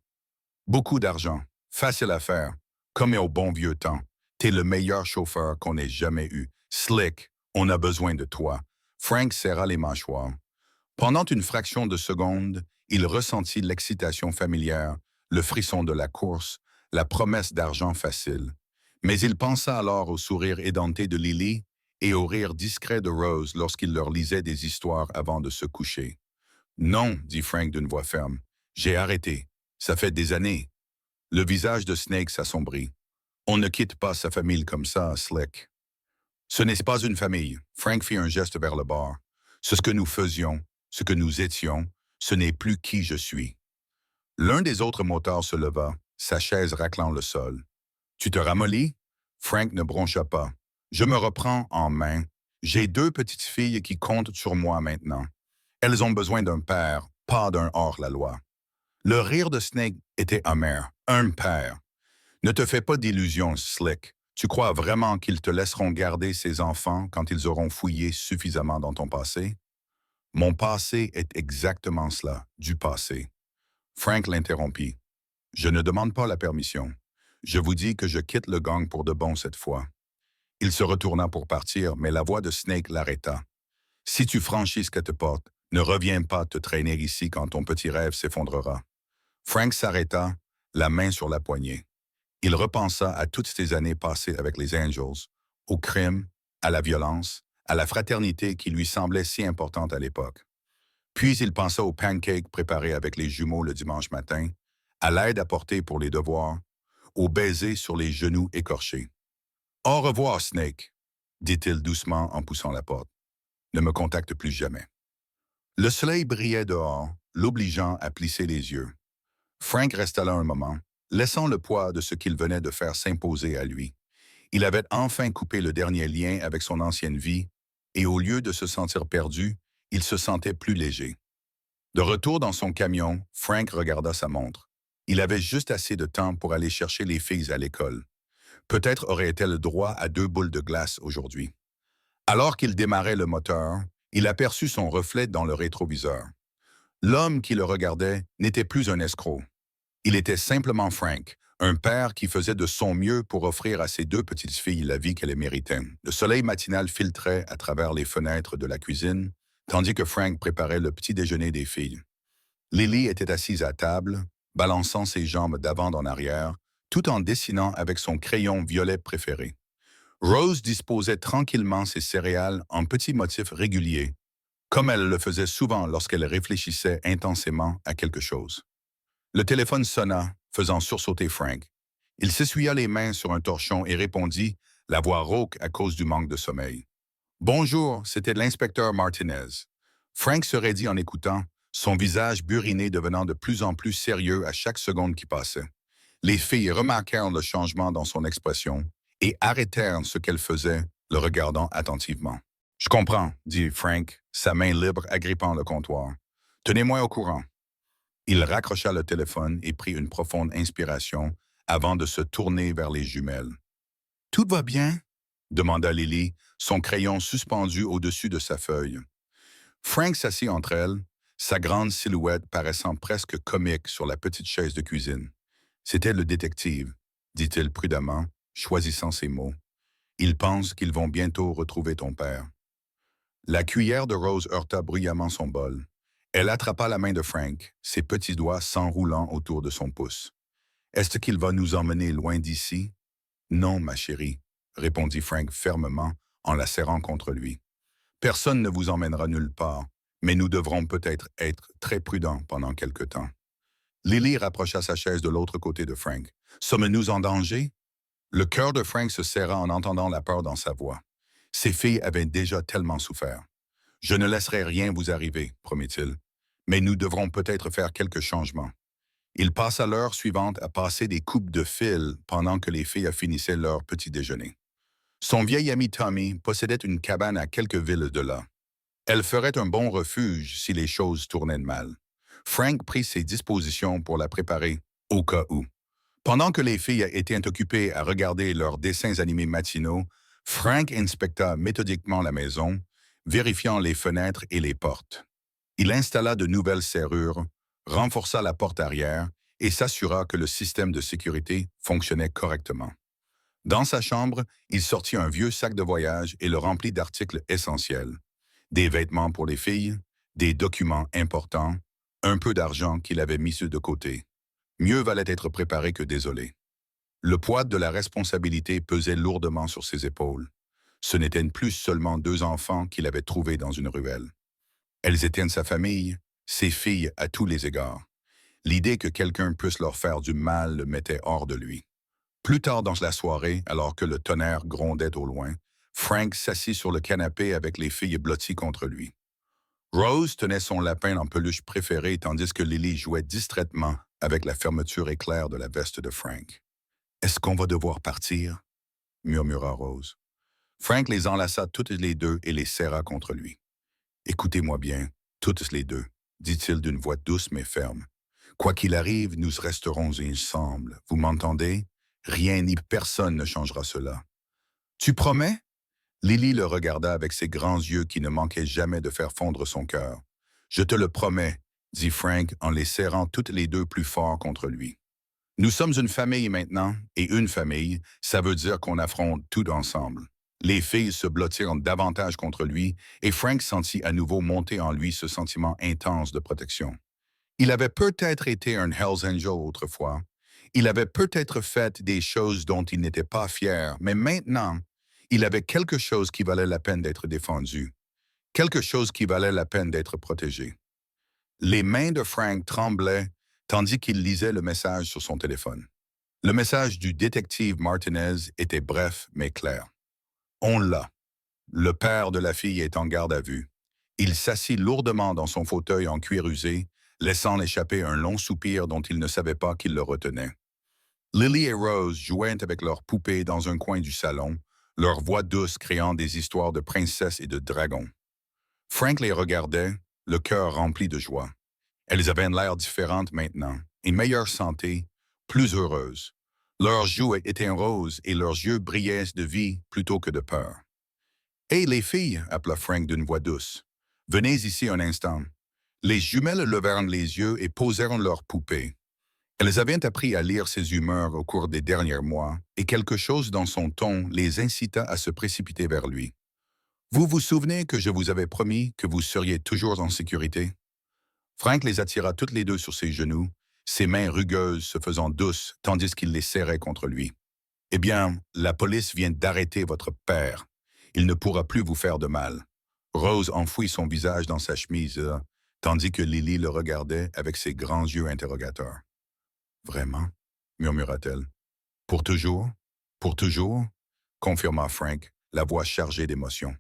Beaucoup d'argent. Facile à faire. Comme au bon vieux temps. T'es le meilleur chauffeur qu'on ait jamais eu. Slick, on a besoin de toi. Frank serra les mâchoires. Pendant une fraction de seconde, il ressentit l'excitation familière, le frisson de la course, la promesse d'argent facile. Mais il pensa alors au sourire édenté de Lily et au rire discret de Rose lorsqu'il leur lisait des histoires avant de se coucher. Non, dit Frank d'une voix ferme. J'ai arrêté. Ça fait des années. Le visage de Snake s'assombrit. On ne quitte pas sa famille comme ça, Slick. Ce n'est pas une famille. Frank fit un geste vers le bar. C'est ce que nous faisions, ce que nous étions, ce n'est plus qui je suis. L'un des autres motards se leva, sa chaise raclant le sol. Tu te ramollis? Frank ne broncha pas. Je me reprends en main. J'ai 2 petites filles qui comptent sur moi maintenant. Elles ont besoin d'un père, pas d'un hors-la-loi. Le rire de Snake était amer. Un père. Ne te fais pas d'illusions, Slick. Tu crois vraiment qu'ils te laisseront garder ces enfants quand ils auront fouillé suffisamment dans ton passé? Mon passé est exactement cela, du passé. Frank l'interrompit. Je ne demande pas la permission. Je vous dis que je quitte le gang pour de bon cette fois. Il se retourna pour partir, mais la voix de Snake l'arrêta. Si tu franchis cette porte, ne reviens pas te traîner ici quand ton petit rêve s'effondrera. Frank s'arrêta, la main sur la poignée. Il repensa à toutes ces années passées avec les Angels, au crime, à la violence, à la fraternité qui lui semblait si importante à l'époque. Puis il pensa aux pancakes préparés avec les jumeaux le dimanche matin, à l'aide apportée pour les devoirs, aux baisers sur les genoux écorchés. « Au revoir, Snake », dit-il doucement en poussant la porte. « Ne me contacte plus jamais. » Le soleil brillait dehors, l'obligeant à plisser les yeux. Frank resta là un moment, laissant le poids de ce qu'il venait de faire s'imposer à lui. Il avait enfin coupé le dernier lien avec son ancienne vie, et au lieu de se sentir perdu, il se sentait plus léger. De retour dans son camion, Frank regarda sa montre. Il avait juste assez de temps pour aller chercher les filles à l'école. Peut-être aurait-elle droit à 2 boules de glace aujourd'hui. Alors qu'il démarrait le moteur, il aperçut son reflet dans le rétroviseur. L'homme qui le regardait n'était plus un escroc. Il était simplement Frank, un père qui faisait de son mieux pour offrir à ses 2 petites filles la vie qu'elles méritaient. Le soleil matinal filtrait à travers les fenêtres de la cuisine, tandis que Frank préparait le petit déjeuner des filles. Lily était assise à table, balançant ses jambes d'avant en arrière, tout en dessinant avec son crayon violet préféré. Rose disposait tranquillement ses céréales en petits motifs réguliers, comme elle le faisait souvent lorsqu'elle réfléchissait intensément à quelque chose. Le téléphone sonna, faisant sursauter Frank. Il s'essuya les mains sur un torchon et répondit, la voix rauque à cause du manque de sommeil. « Bonjour, c'était l'inspecteur Martinez. » Frank se raidit en écoutant, son visage buriné devenant de plus en plus sérieux à chaque seconde qui passait. Les filles remarquèrent le changement dans son expression et arrêtèrent ce qu'elles faisaient, le regardant attentivement. « Je comprends, » dit Frank, sa main libre agrippant le comptoir. « Tenez-moi au courant. » Il raccrocha le téléphone et prit une profonde inspiration avant de se tourner vers les jumelles. « Tout va bien? » demanda Lily, son crayon suspendu au-dessus de sa feuille. Frank s'assit entre elles, sa grande silhouette paraissant presque comique sur la petite chaise de cuisine. « C'était le détective, » dit-il prudemment, choisissant ses mots. « Il pense qu'ils vont bientôt retrouver ton père. » La cuillère de Rose heurta bruyamment son bol. Elle attrapa la main de Frank, ses petits doigts s'enroulant autour de son pouce. « Est-ce qu'il va nous emmener loin d'ici? »« Non, ma chérie, » répondit Frank fermement en la serrant contre lui. « Personne ne vous emmènera nulle part, mais nous devrons peut-être être très prudents pendant quelque temps. » Lily rapprocha sa chaise de l'autre côté de Frank. « Sommes-nous en danger? » Le cœur de Frank se serra en entendant la peur dans sa voix. Ses filles avaient déjà tellement souffert. « Je ne laisserai rien vous arriver, promet-il. Mais nous devrons peut-être faire quelques changements. » Il passa l'heure suivante à passer des coupes de fil pendant que les filles finissaient leur petit déjeuner. Son vieil ami Tommy possédait une cabane à quelques villes de là. Elle ferait un bon refuge si les choses tournaient mal. Frank prit ses dispositions pour la préparer, au cas où. Pendant que les filles étaient occupées à regarder leurs dessins animés matinaux, Frank inspecta méthodiquement la maison, vérifiant les fenêtres et les portes. Il installa de nouvelles serrures, renforça la porte arrière et s'assura que le système de sécurité fonctionnait correctement. Dans sa chambre, il sortit un vieux sac de voyage et le remplit d'articles essentiels. Des vêtements pour les filles, des documents importants, un peu d'argent qu'il avait mis de côté. Mieux valait être préparé que désolé. Le poids de la responsabilité pesait lourdement sur ses épaules. Ce n'étaient plus seulement 2 enfants qu'il avait trouvés dans une ruelle. Elles étaient sa famille, ses filles à tous les égards. L'idée que quelqu'un puisse leur faire du mal le mettait hors de lui. Plus tard dans la soirée, alors que le tonnerre grondait au loin, Frank s'assit sur le canapé avec les filles blotties contre lui. Rose tenait son lapin en peluche préféré tandis que Lily jouait distraitement avec la fermeture éclair de la veste de Frank. « Est-ce qu'on va devoir partir? » murmura Rose. Frank les enlaça toutes les deux et les serra contre lui. « Écoutez-moi bien, toutes les deux, dit-il d'une voix douce mais ferme. Quoi qu'il arrive, nous resterons ensemble. Vous m'entendez? Rien ni personne ne changera cela. Tu promets? Lily le regarda avec ses grands yeux qui ne manquaient jamais de faire fondre son cœur. Je te le promets, dit Frank en les serrant toutes les deux plus fort contre lui. Nous sommes une famille maintenant, et une famille, ça veut dire qu'on affronte tout ensemble. Les filles se blottirent davantage contre lui, et Frank sentit à nouveau monter en lui ce sentiment intense de protection. Il avait peut-être été un Hells Angel autrefois. Il avait peut-être fait des choses dont il n'était pas fier, mais maintenant, il avait quelque chose qui valait la peine d'être défendu, quelque chose qui valait la peine d'être protégé. Les mains de Frank tremblaient tandis qu'il lisait le message sur son téléphone. Le message du détective Martinez était bref mais clair. On l'a. Le père de la fille est en garde à vue. Il s'assit lourdement dans son fauteuil en cuir usé, laissant échapper un long soupir dont il ne savait pas qu'il le retenait. Lily et Rose jouaient avec leurs poupées dans un coin du salon, leur voix douce créant des histoires de princesses et de dragons. Frank les regardait, le cœur rempli de joie. Elles avaient l'air différentes maintenant, en meilleure santé, plus heureuses. Leurs joues étaient roses et leurs yeux brillaient de vie plutôt que de peur. « Hé, les filles !» appela Frank d'une voix douce. « Venez ici un instant. » Les jumelles levèrent les yeux et posèrent leurs poupées. Elles avaient appris à lire ses humeurs au cours des derniers mois, et quelque chose dans son ton les incita à se précipiter vers lui. « Vous vous souvenez que je vous avais promis que vous seriez toujours en sécurité? » Frank les attira toutes les deux sur ses genoux, ses mains rugueuses se faisant douces tandis qu'il les serrait contre lui. « Eh bien, la police vient d'arrêter votre père. Il ne pourra plus vous faire de mal. » Rose enfouit son visage dans sa chemise, tandis que Lily le regardait avec ses grands yeux interrogateurs. « Vraiment? » murmura-t-elle. « Pour toujours? Pour toujours? » confirma Frank, la voix chargée d'émotion.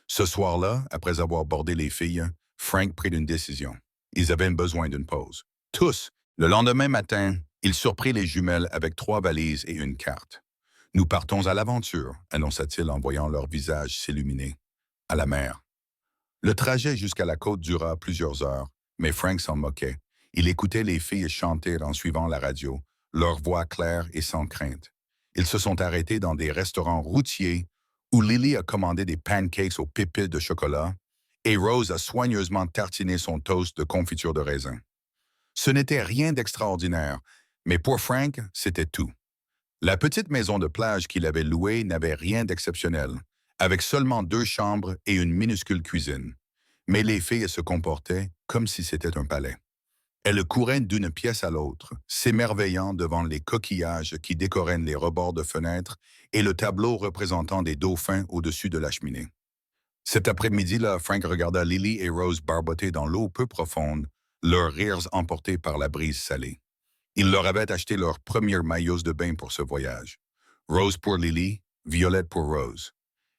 Ce soir-là, après avoir bordé les filles, Frank prit une décision. Ils avaient besoin d'une pause. Tous! Le lendemain matin, il surprit les jumelles avec 3 valises et une carte. « Nous partons à l'aventure, » annonça-t-il en voyant leur visage s'illuminer. « À la mer. » Le trajet jusqu'à la côte dura plusieurs heures, mais Frank s'en moquait. Il écoutait les filles chanter en suivant la radio, leur voix claire et sans crainte. Ils se sont arrêtés dans des restaurants routiers où Lily a commandé des pancakes aux pépites de chocolat et Rose a soigneusement tartiné son toast de confiture de raisin. Ce n'était rien d'extraordinaire, mais pour Frank, c'était tout. La petite maison de plage qu'il avait louée n'avait rien d'exceptionnel, avec seulement 2 chambres et une minuscule cuisine. Mais les filles se comportaient comme si c'était un palais. Elles couraient d'une pièce à l'autre, s'émerveillant devant les coquillages qui décoraient les rebords de fenêtres et le tableau représentant des dauphins au-dessus de la cheminée. Cet après-midi-là, Frank regarda Lily et Rose barboter dans l'eau peu profonde, leurs rires emportés par la brise salée. Il leur avait acheté leur première maillot de bain pour ce voyage. Rose pour Lily, Violette pour Rose.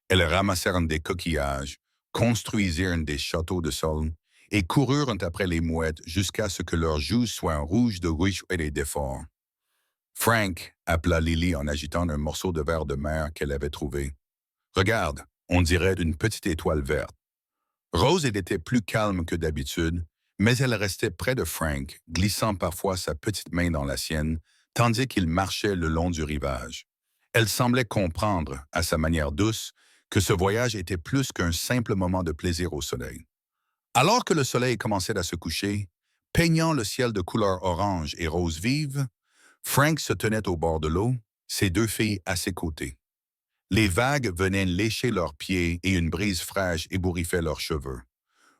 Elles ramassèrent des coquillages, construisirent des châteaux de sol et coururent après les mouettes jusqu'à ce que leurs joues soient rouges de riche et d'effort. Frank appela Lily en agitant un morceau de verre de mer qu'elle avait trouvé. « Regarde, on dirait une petite étoile verte. » Rose était plus calme que d'habitude, mais elle restait près de Frank, glissant parfois sa petite main dans la sienne, tandis qu'il marchait le long du rivage. Elle semblait comprendre, à sa manière douce, que ce voyage était plus qu'un simple moment de plaisir au soleil. Alors que le soleil commençait à se coucher, peignant le ciel de couleur orange et rose vive, Frank se tenait au bord de l'eau, ses deux filles à ses côtés. Les vagues venaient lécher leurs pieds et une brise fraîche ébouriffait leurs cheveux.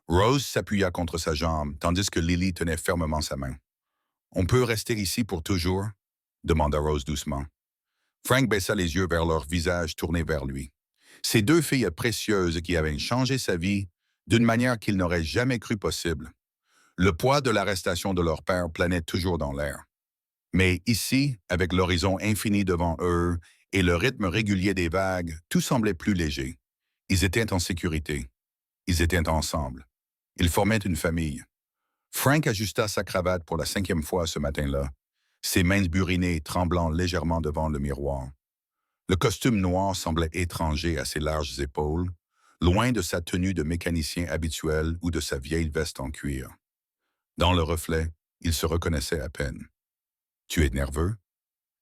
Rose s'appuya contre sa jambe, tandis que Lily tenait fermement sa main. « On peut rester ici pour toujours ?» demanda Rose doucement. Frank baissa les yeux vers leur visage tournés vers lui. Ces deux filles précieuses qui avaient changé sa vie d'une manière qu'il n'aurait jamais cru possible. Le poids de l'arrestation de leur père planait toujours dans l'air. Mais ici, avec l'horizon infini devant eux et le rythme régulier des vagues, tout semblait plus léger. Ils étaient en sécurité. Ils étaient ensemble. Ils formaient une famille. Frank ajusta sa cravate pour la 5e fois ce matin-là, ses mains burinées tremblant légèrement devant le miroir. Le costume noir semblait étranger à ses larges épaules, loin de sa tenue de mécanicien habituel ou de sa vieille veste en cuir. Dans le reflet, il se reconnaissait à peine. « Tu es nerveux? »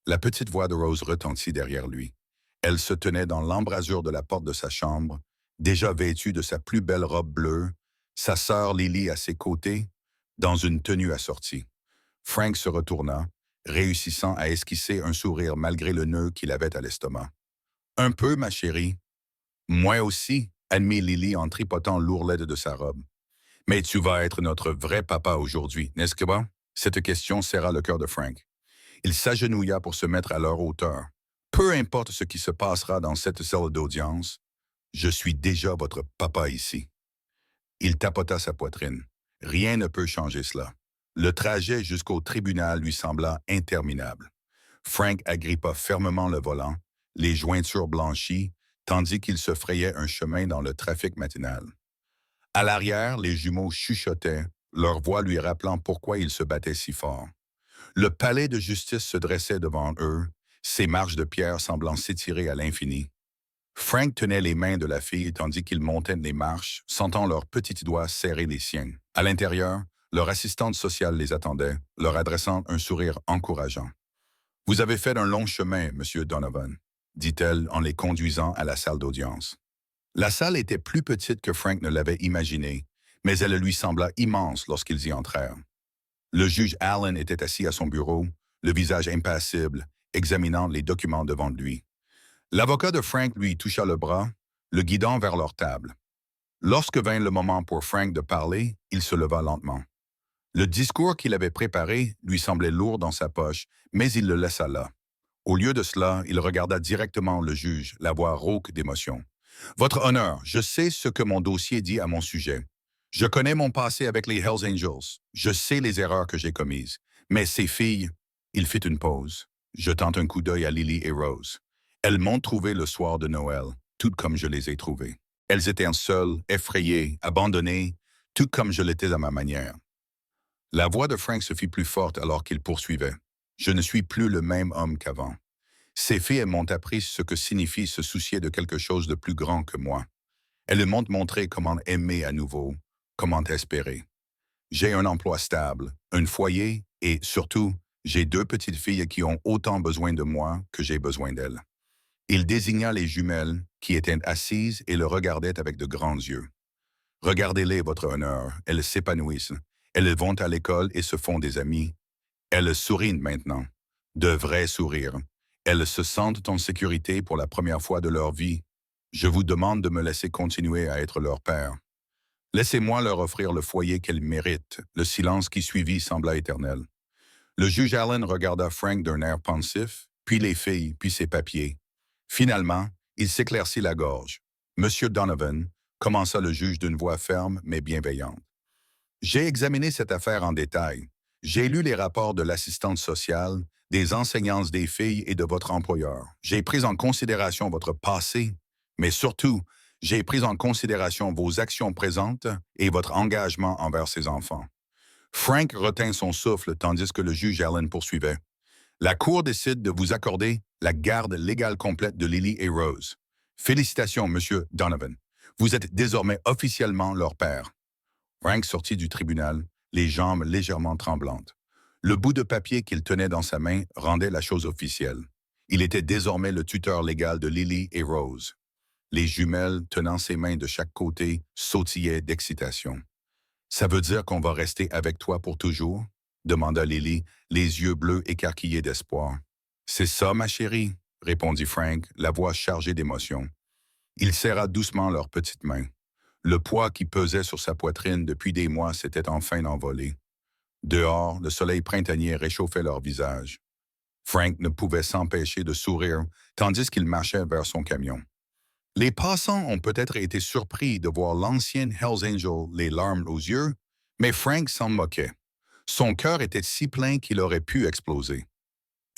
La petite voix de Rose retentit derrière lui. Elle se tenait dans l'embrasure de la porte de sa chambre, déjà vêtue de sa plus belle robe bleue, sa sœur Lily à ses côtés, dans une tenue assortie. Frank se retourna, réussissant à esquisser un sourire malgré le nœud qu'il avait à l'estomac. « Un peu, ma chérie. »« Moi aussi, » admit Lily en tripotant l'ourlette de sa robe. « Mais tu vas être notre vrai papa aujourd'hui, n'est-ce pas? » Cette question serra le cœur de Frank. Il s'agenouilla pour se mettre à leur hauteur. « Peu importe ce qui se passera dans cette salle d'audience, je suis déjà votre papa ici. » Il tapota sa poitrine. Rien ne peut changer cela. Le trajet jusqu'au tribunal lui sembla interminable. Frank agrippa fermement le volant, les jointures blanchies, tandis qu'il se frayait un chemin dans le trafic matinal. À l'arrière, les jumeaux chuchotaient, leur voix lui rappelant pourquoi ils se battaient si fort. Le palais de justice se dressait devant eux, ses marches de pierre semblant s'étirer à l'infini. Frank tenait les mains de la fille tandis qu'ils montaient les marches, sentant leurs petits doigts serrer les siens. À l'intérieur, leur assistante sociale les attendait, leur adressant un sourire encourageant. « Vous avez fait un long chemin, Monsieur Donovan, » dit-elle en les conduisant à la salle d'audience. La salle était plus petite que Frank ne l'avait imaginé, mais elle lui sembla immense lorsqu'ils y entrèrent. Le juge Allen était assis à son bureau, le visage impassible, examinant les documents devant lui. L'avocat de Frank lui toucha le bras, le guidant vers leur table. Lorsque vint le moment pour Frank de parler, il se leva lentement. Le discours qu'il avait préparé lui semblait lourd dans sa poche, mais il le laissa là. Au lieu de cela, il regarda directement le juge, la voix rauque d'émotion. « Votre honneur, je sais ce que mon dossier dit à mon sujet. Je connais mon passé avec les Hells Angels. Je sais les erreurs que j'ai commises. Mais ces filles... » Il fit une pause, jetant un coup d'œil à Lily et Rose. Elles m'ont trouvé le soir de Noël, tout comme je les ai trouvées. Elles étaient seules, effrayées, abandonnées, tout comme je l'étais à ma manière. La voix de Frank se fit plus forte alors qu'il poursuivait. Je ne suis plus le même homme qu'avant. Ces filles m'ont appris ce que signifie se soucier de quelque chose de plus grand que moi. Elles m'ont montré comment aimer à nouveau, comment espérer. J'ai un emploi stable, un foyer et, surtout, j'ai 2 petites filles qui ont autant besoin de moi que j'ai besoin d'elles. Il désigna les jumelles qui étaient assises et le regardaient avec de grands yeux. Regardez-les, votre honneur, elles s'épanouissent. Elles vont à l'école et se font des amis. Elles sourient maintenant. De vrais sourires. Elles se sentent en sécurité pour la première fois de leur vie. Je vous demande de me laisser continuer à être leur père. Laissez-moi leur offrir le foyer qu'elles méritent. Le silence qui suivit sembla éternel. Le juge Allen regarda Frank d'un air pensif, puis les filles, puis ses papiers. Finalement, il s'éclaircit la gorge. « Monsieur Donovan, » commença le juge d'une voix ferme mais bienveillante. « J'ai examiné cette affaire en détail. J'ai lu les rapports de l'assistante sociale, des enseignances des filles et de votre employeur. J'ai pris en considération votre passé, mais surtout, j'ai pris en considération vos actions présentes et votre engagement envers ces enfants. » Frank retint son souffle tandis que le juge Allen poursuivait. « La Cour décide de vous accorder la garde légale complète de Lily et Rose. Félicitations, Monsieur Donovan. Vous êtes désormais officiellement leur père. » Frank sortit du tribunal, les jambes légèrement tremblantes. Le bout de papier qu'il tenait dans sa main rendait la chose officielle. Il était désormais le tuteur légal de Lily et Rose. Les jumelles, tenant ses mains de chaque côté, sautillaient d'excitation. Ça veut dire qu'on va rester avec toi pour toujours? Demanda Lily, les yeux bleus écarquillés d'espoir. C'est ça, ma chérie, répondit Frank, la voix chargée d'émotion. Il serra doucement leurs petites mains. Le poids qui pesait sur sa poitrine depuis des mois s'était enfin envolé. Dehors, le soleil printanier réchauffait leur visage. Frank ne pouvait s'empêcher de sourire tandis qu'il marchait vers son camion. Les passants ont peut-être été surpris de voir l'ancienne Hells Angel les larmes aux yeux, mais Frank s'en moquait. Son cœur était si plein qu'il aurait pu exploser.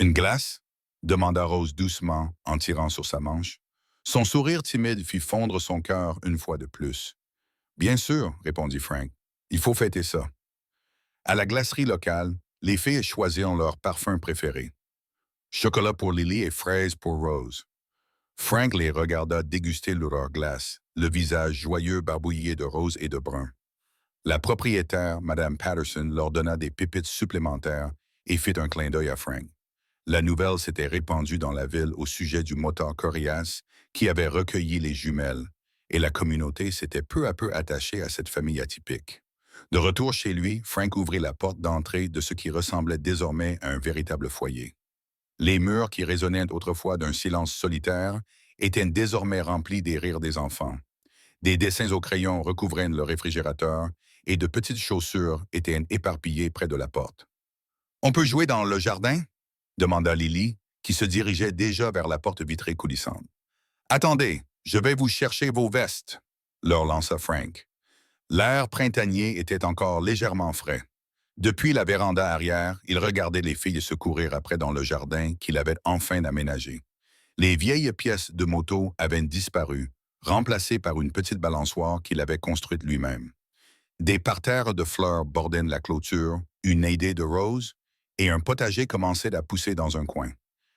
Une glace? Demanda Rose doucement en tirant sur sa manche. Son sourire timide fit fondre son cœur une fois de plus. Bien sûr, répondit Frank. Il faut fêter ça. À la glacerie locale, les filles choisirent leur parfum préféré. Chocolat pour Lily et fraises pour Rose. Frank les regarda déguster leur glace, le visage joyeux barbouillé de rose et de brun. La propriétaire, Mme Patterson, leur donna des pépites supplémentaires et fit un clin d'œil à Frank. La nouvelle s'était répandue dans la ville au sujet du motard coriace qui avait recueilli les jumelles, et la communauté s'était peu à peu attachée à cette famille atypique. De retour chez lui, Frank ouvrit la porte d'entrée de ce qui ressemblait désormais à un véritable foyer. Les murs qui résonnaient autrefois d'un silence solitaire étaient désormais remplis des rires des enfants. Des dessins au crayon recouvraient le réfrigérateur et de petites chaussures étaient éparpillées près de la porte. « On peut jouer dans le jardin ?» demanda Lily, qui se dirigeait déjà vers la porte vitrée coulissante. « Attendez, je vais vous chercher vos vestes », leur lança Frank. L'air printanier était encore légèrement frais. Depuis la véranda arrière, il regardait les filles se courir après dans le jardin qu'il avait enfin aménagé. Les vieilles pièces de moto avaient disparu, remplacées par une petite balançoire qu'il avait construite lui-même. Des parterres de fleurs bordaient la clôture, une idée de roses, et un potager commençait à pousser dans un coin.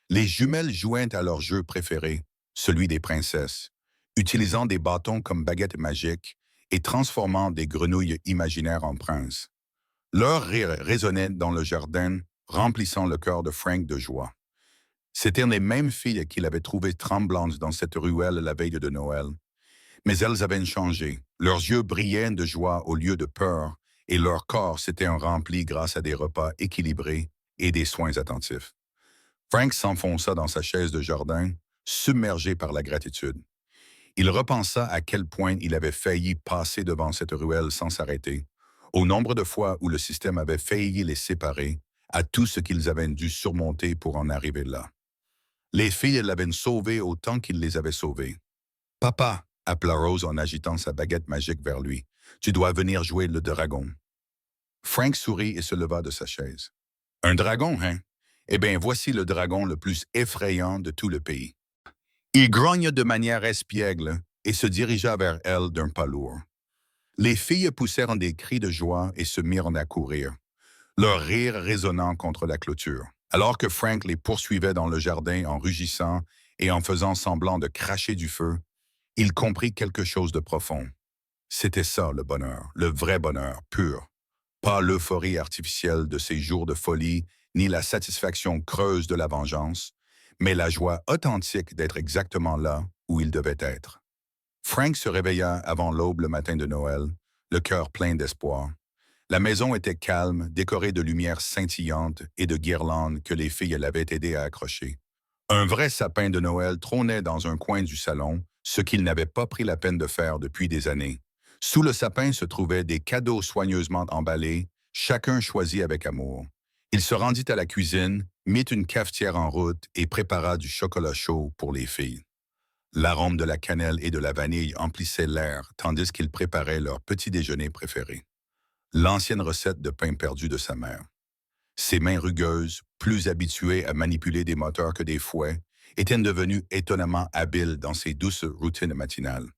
Les jumelles jouaient à leur jeu préféré, celui des princesses, utilisant des bâtons comme baguettes magiques et transformant des grenouilles imaginaires en princes. Leur rire résonnait dans le jardin, remplissant le cœur de Frank de joie. C'étaient les mêmes filles qu'il avait trouvées tremblantes dans cette ruelle la veille de Noël. Mais elles avaient changé. Leurs yeux brillaient de joie au lieu de peur, et leur corps s'était rempli grâce à des repas équilibrés et des soins attentifs. Frank s'enfonça dans sa chaise de jardin, submergé par la gratitude. Il repensa à quel point il avait failli passer devant cette ruelle sans s'arrêter, au nombre de fois où le système avait failli les séparer, à tout ce qu'ils avaient dû surmonter pour en arriver là. Les filles l'avaient sauvé autant qu'il les avait sauvées. « Papa !» appela Rose en agitant sa baguette magique vers lui. « Tu dois venir jouer le dragon. » Frank sourit et se leva de sa chaise. « Un dragon, hein? Eh bien, voici le dragon le plus effrayant de tout le pays. » Il grogna de manière espiègle et se dirigea vers elle d'un pas lourd. Les filles poussèrent des cris de joie et se mirent à courir, leur rire résonnant contre la clôture. Alors que Frank les poursuivait dans le jardin en rugissant et en faisant semblant de cracher du feu, il comprit quelque chose de profond. C'était ça le bonheur, le vrai bonheur, pur. Pas l'euphorie artificielle de ces jours de folie, ni la satisfaction creuse de la vengeance, mais la joie authentique d'être exactement là où il devait être. Frank se réveilla avant l'aube le matin de Noël, le cœur plein d'espoir. La maison était calme, décorée de lumières scintillantes et de guirlandes que les filles l'avaient aidé à accrocher. Un vrai sapin de Noël trônait dans un coin du salon, ce qu'il n'avait pas pris la peine de faire depuis des années. Sous le sapin se trouvaient des cadeaux soigneusement emballés, chacun choisi avec amour. Il se rendit à la cuisine, mit une cafetière en route et prépara du chocolat chaud pour les filles. L'arôme de la cannelle et de la vanille emplissait l'air tandis qu'ils préparaient leur petit déjeuner préféré. L'ancienne recette de pain perdu de sa mère. Ses mains rugueuses, plus habituées à manipuler des moteurs que des fouets, étaient devenues étonnamment habiles dans ses douces routines matinales.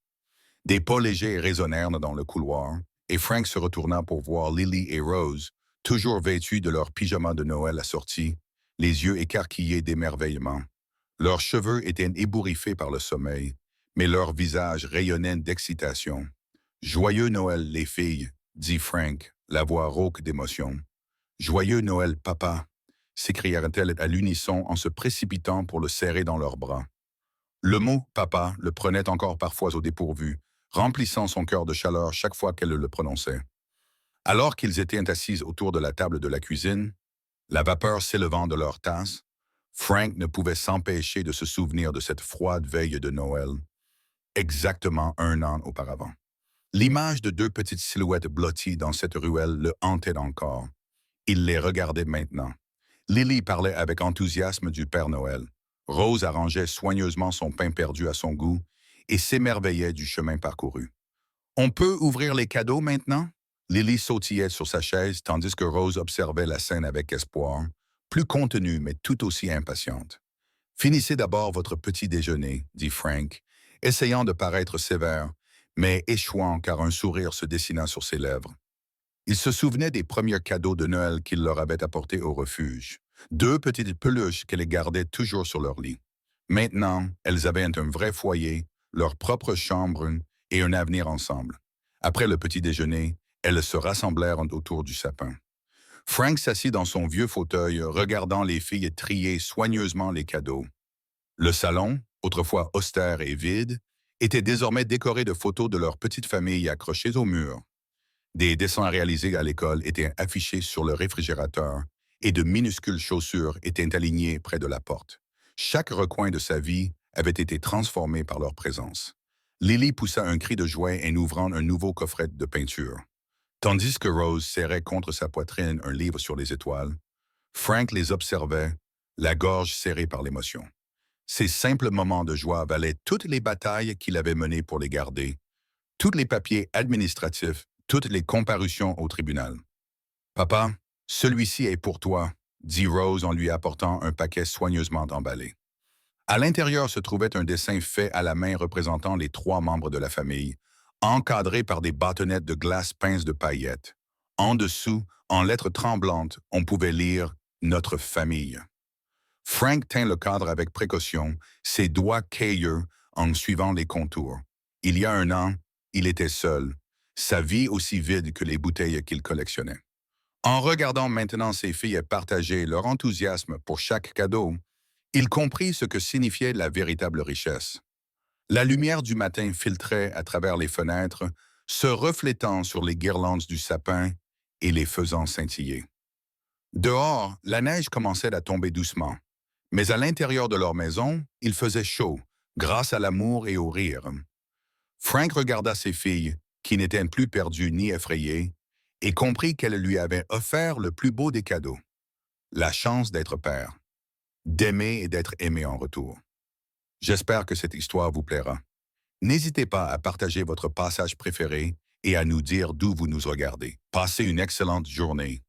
Des pas légers résonnèrent dans le couloir, et Frank se retourna pour voir Lily et Rose, toujours vêtues de leurs pyjamas de Noël assortis, les yeux écarquillés d'émerveillement. Leurs cheveux étaient ébouriffés par le sommeil, mais leurs visages rayonnaient d'excitation. « Joyeux Noël, les filles !» dit Frank, la voix rauque d'émotion. « Joyeux Noël, papa !» s'écrièrent-elles à l'unisson en se précipitant pour le serrer dans leurs bras. Le mot « papa » le prenait encore parfois au dépourvu, remplissant son cœur de chaleur chaque fois qu'elle le prononçait. Alors qu'ils étaient assis autour de la table de la cuisine, la vapeur s'élevant de leur tasse, Frank ne pouvait s'empêcher de se souvenir de cette froide veille de Noël, exactement 1 an auparavant. L'image de 2 petites silhouettes blotties dans cette ruelle le hantait encore. Il les regardait maintenant. Lily parlait avec enthousiasme du Père Noël. Rose arrangeait soigneusement son pain perdu à son goût et s'émerveillait du chemin parcouru. On peut ouvrir les cadeaux maintenant? Lily sautillait sur sa chaise tandis que Rose observait la scène avec espoir, plus contenue mais tout aussi impatiente. Finissez d'abord votre petit déjeuner, dit Frank, essayant de paraître sévère, mais échouant car un sourire se dessina sur ses lèvres. Il se souvenait des premiers cadeaux de Noël qu'il leur avait apportés au refuge, 2 petites peluches qu'elles gardaient toujours sur leur lit. Maintenant, elles avaient un vrai foyer, leur propre chambre et un avenir ensemble. Après le petit déjeuner, elles se rassemblèrent autour du sapin. Frank s'assit dans son vieux fauteuil, regardant les filles trier soigneusement les cadeaux. Le salon, autrefois austère et vide, était désormais décoré de photos de leur petite famille accrochées au mur. Des dessins réalisés à l'école étaient affichés sur le réfrigérateur et de minuscules chaussures étaient alignées près de la porte. Chaque recoin de sa vie avait été transformé par leur présence. Lily poussa un cri de joie en ouvrant un nouveau coffret de peinture. Tandis que Rose serrait contre sa poitrine un livre sur les étoiles, Frank les observait, la gorge serrée par l'émotion. Ces simples moments de joie valaient toutes les batailles qu'il avait menées pour les garder, tous les papiers administratifs, toutes les comparutions au tribunal. « Papa, celui-ci est pour toi », dit Rose en lui apportant un paquet soigneusement emballé. À l'intérieur se trouvait un dessin fait à la main représentant les 3 membres de la famille, encadré par des bâtonnets de glace pinces de paillettes. En dessous, en lettres tremblantes, on pouvait lire « Notre famille ». Frank tint le cadre avec précaution, ses doigts cailleux en suivant les contours. Il y a 1 an, il était seul, sa vie aussi vide que les bouteilles qu'il collectionnait. En regardant maintenant ses filles partager leur enthousiasme pour chaque cadeau, il comprit ce que signifiait la véritable richesse. La lumière du matin filtrait à travers les fenêtres, se reflétant sur les guirlandes du sapin et les faisant scintiller. Dehors, la neige commençait à tomber doucement, mais à l'intérieur de leur maison, il faisait chaud, grâce à l'amour et au rire. Frank regarda ses filles, qui n'étaient plus perdues ni effrayées, et comprit qu'elles lui avaient offert le plus beau des cadeaux, la chance d'être père, d'aimer et d'être aimé en retour. J'espère que cette histoire vous plaira. N'hésitez pas à partager votre passage préféré et à nous dire d'où vous nous regardez. Passez une excellente journée.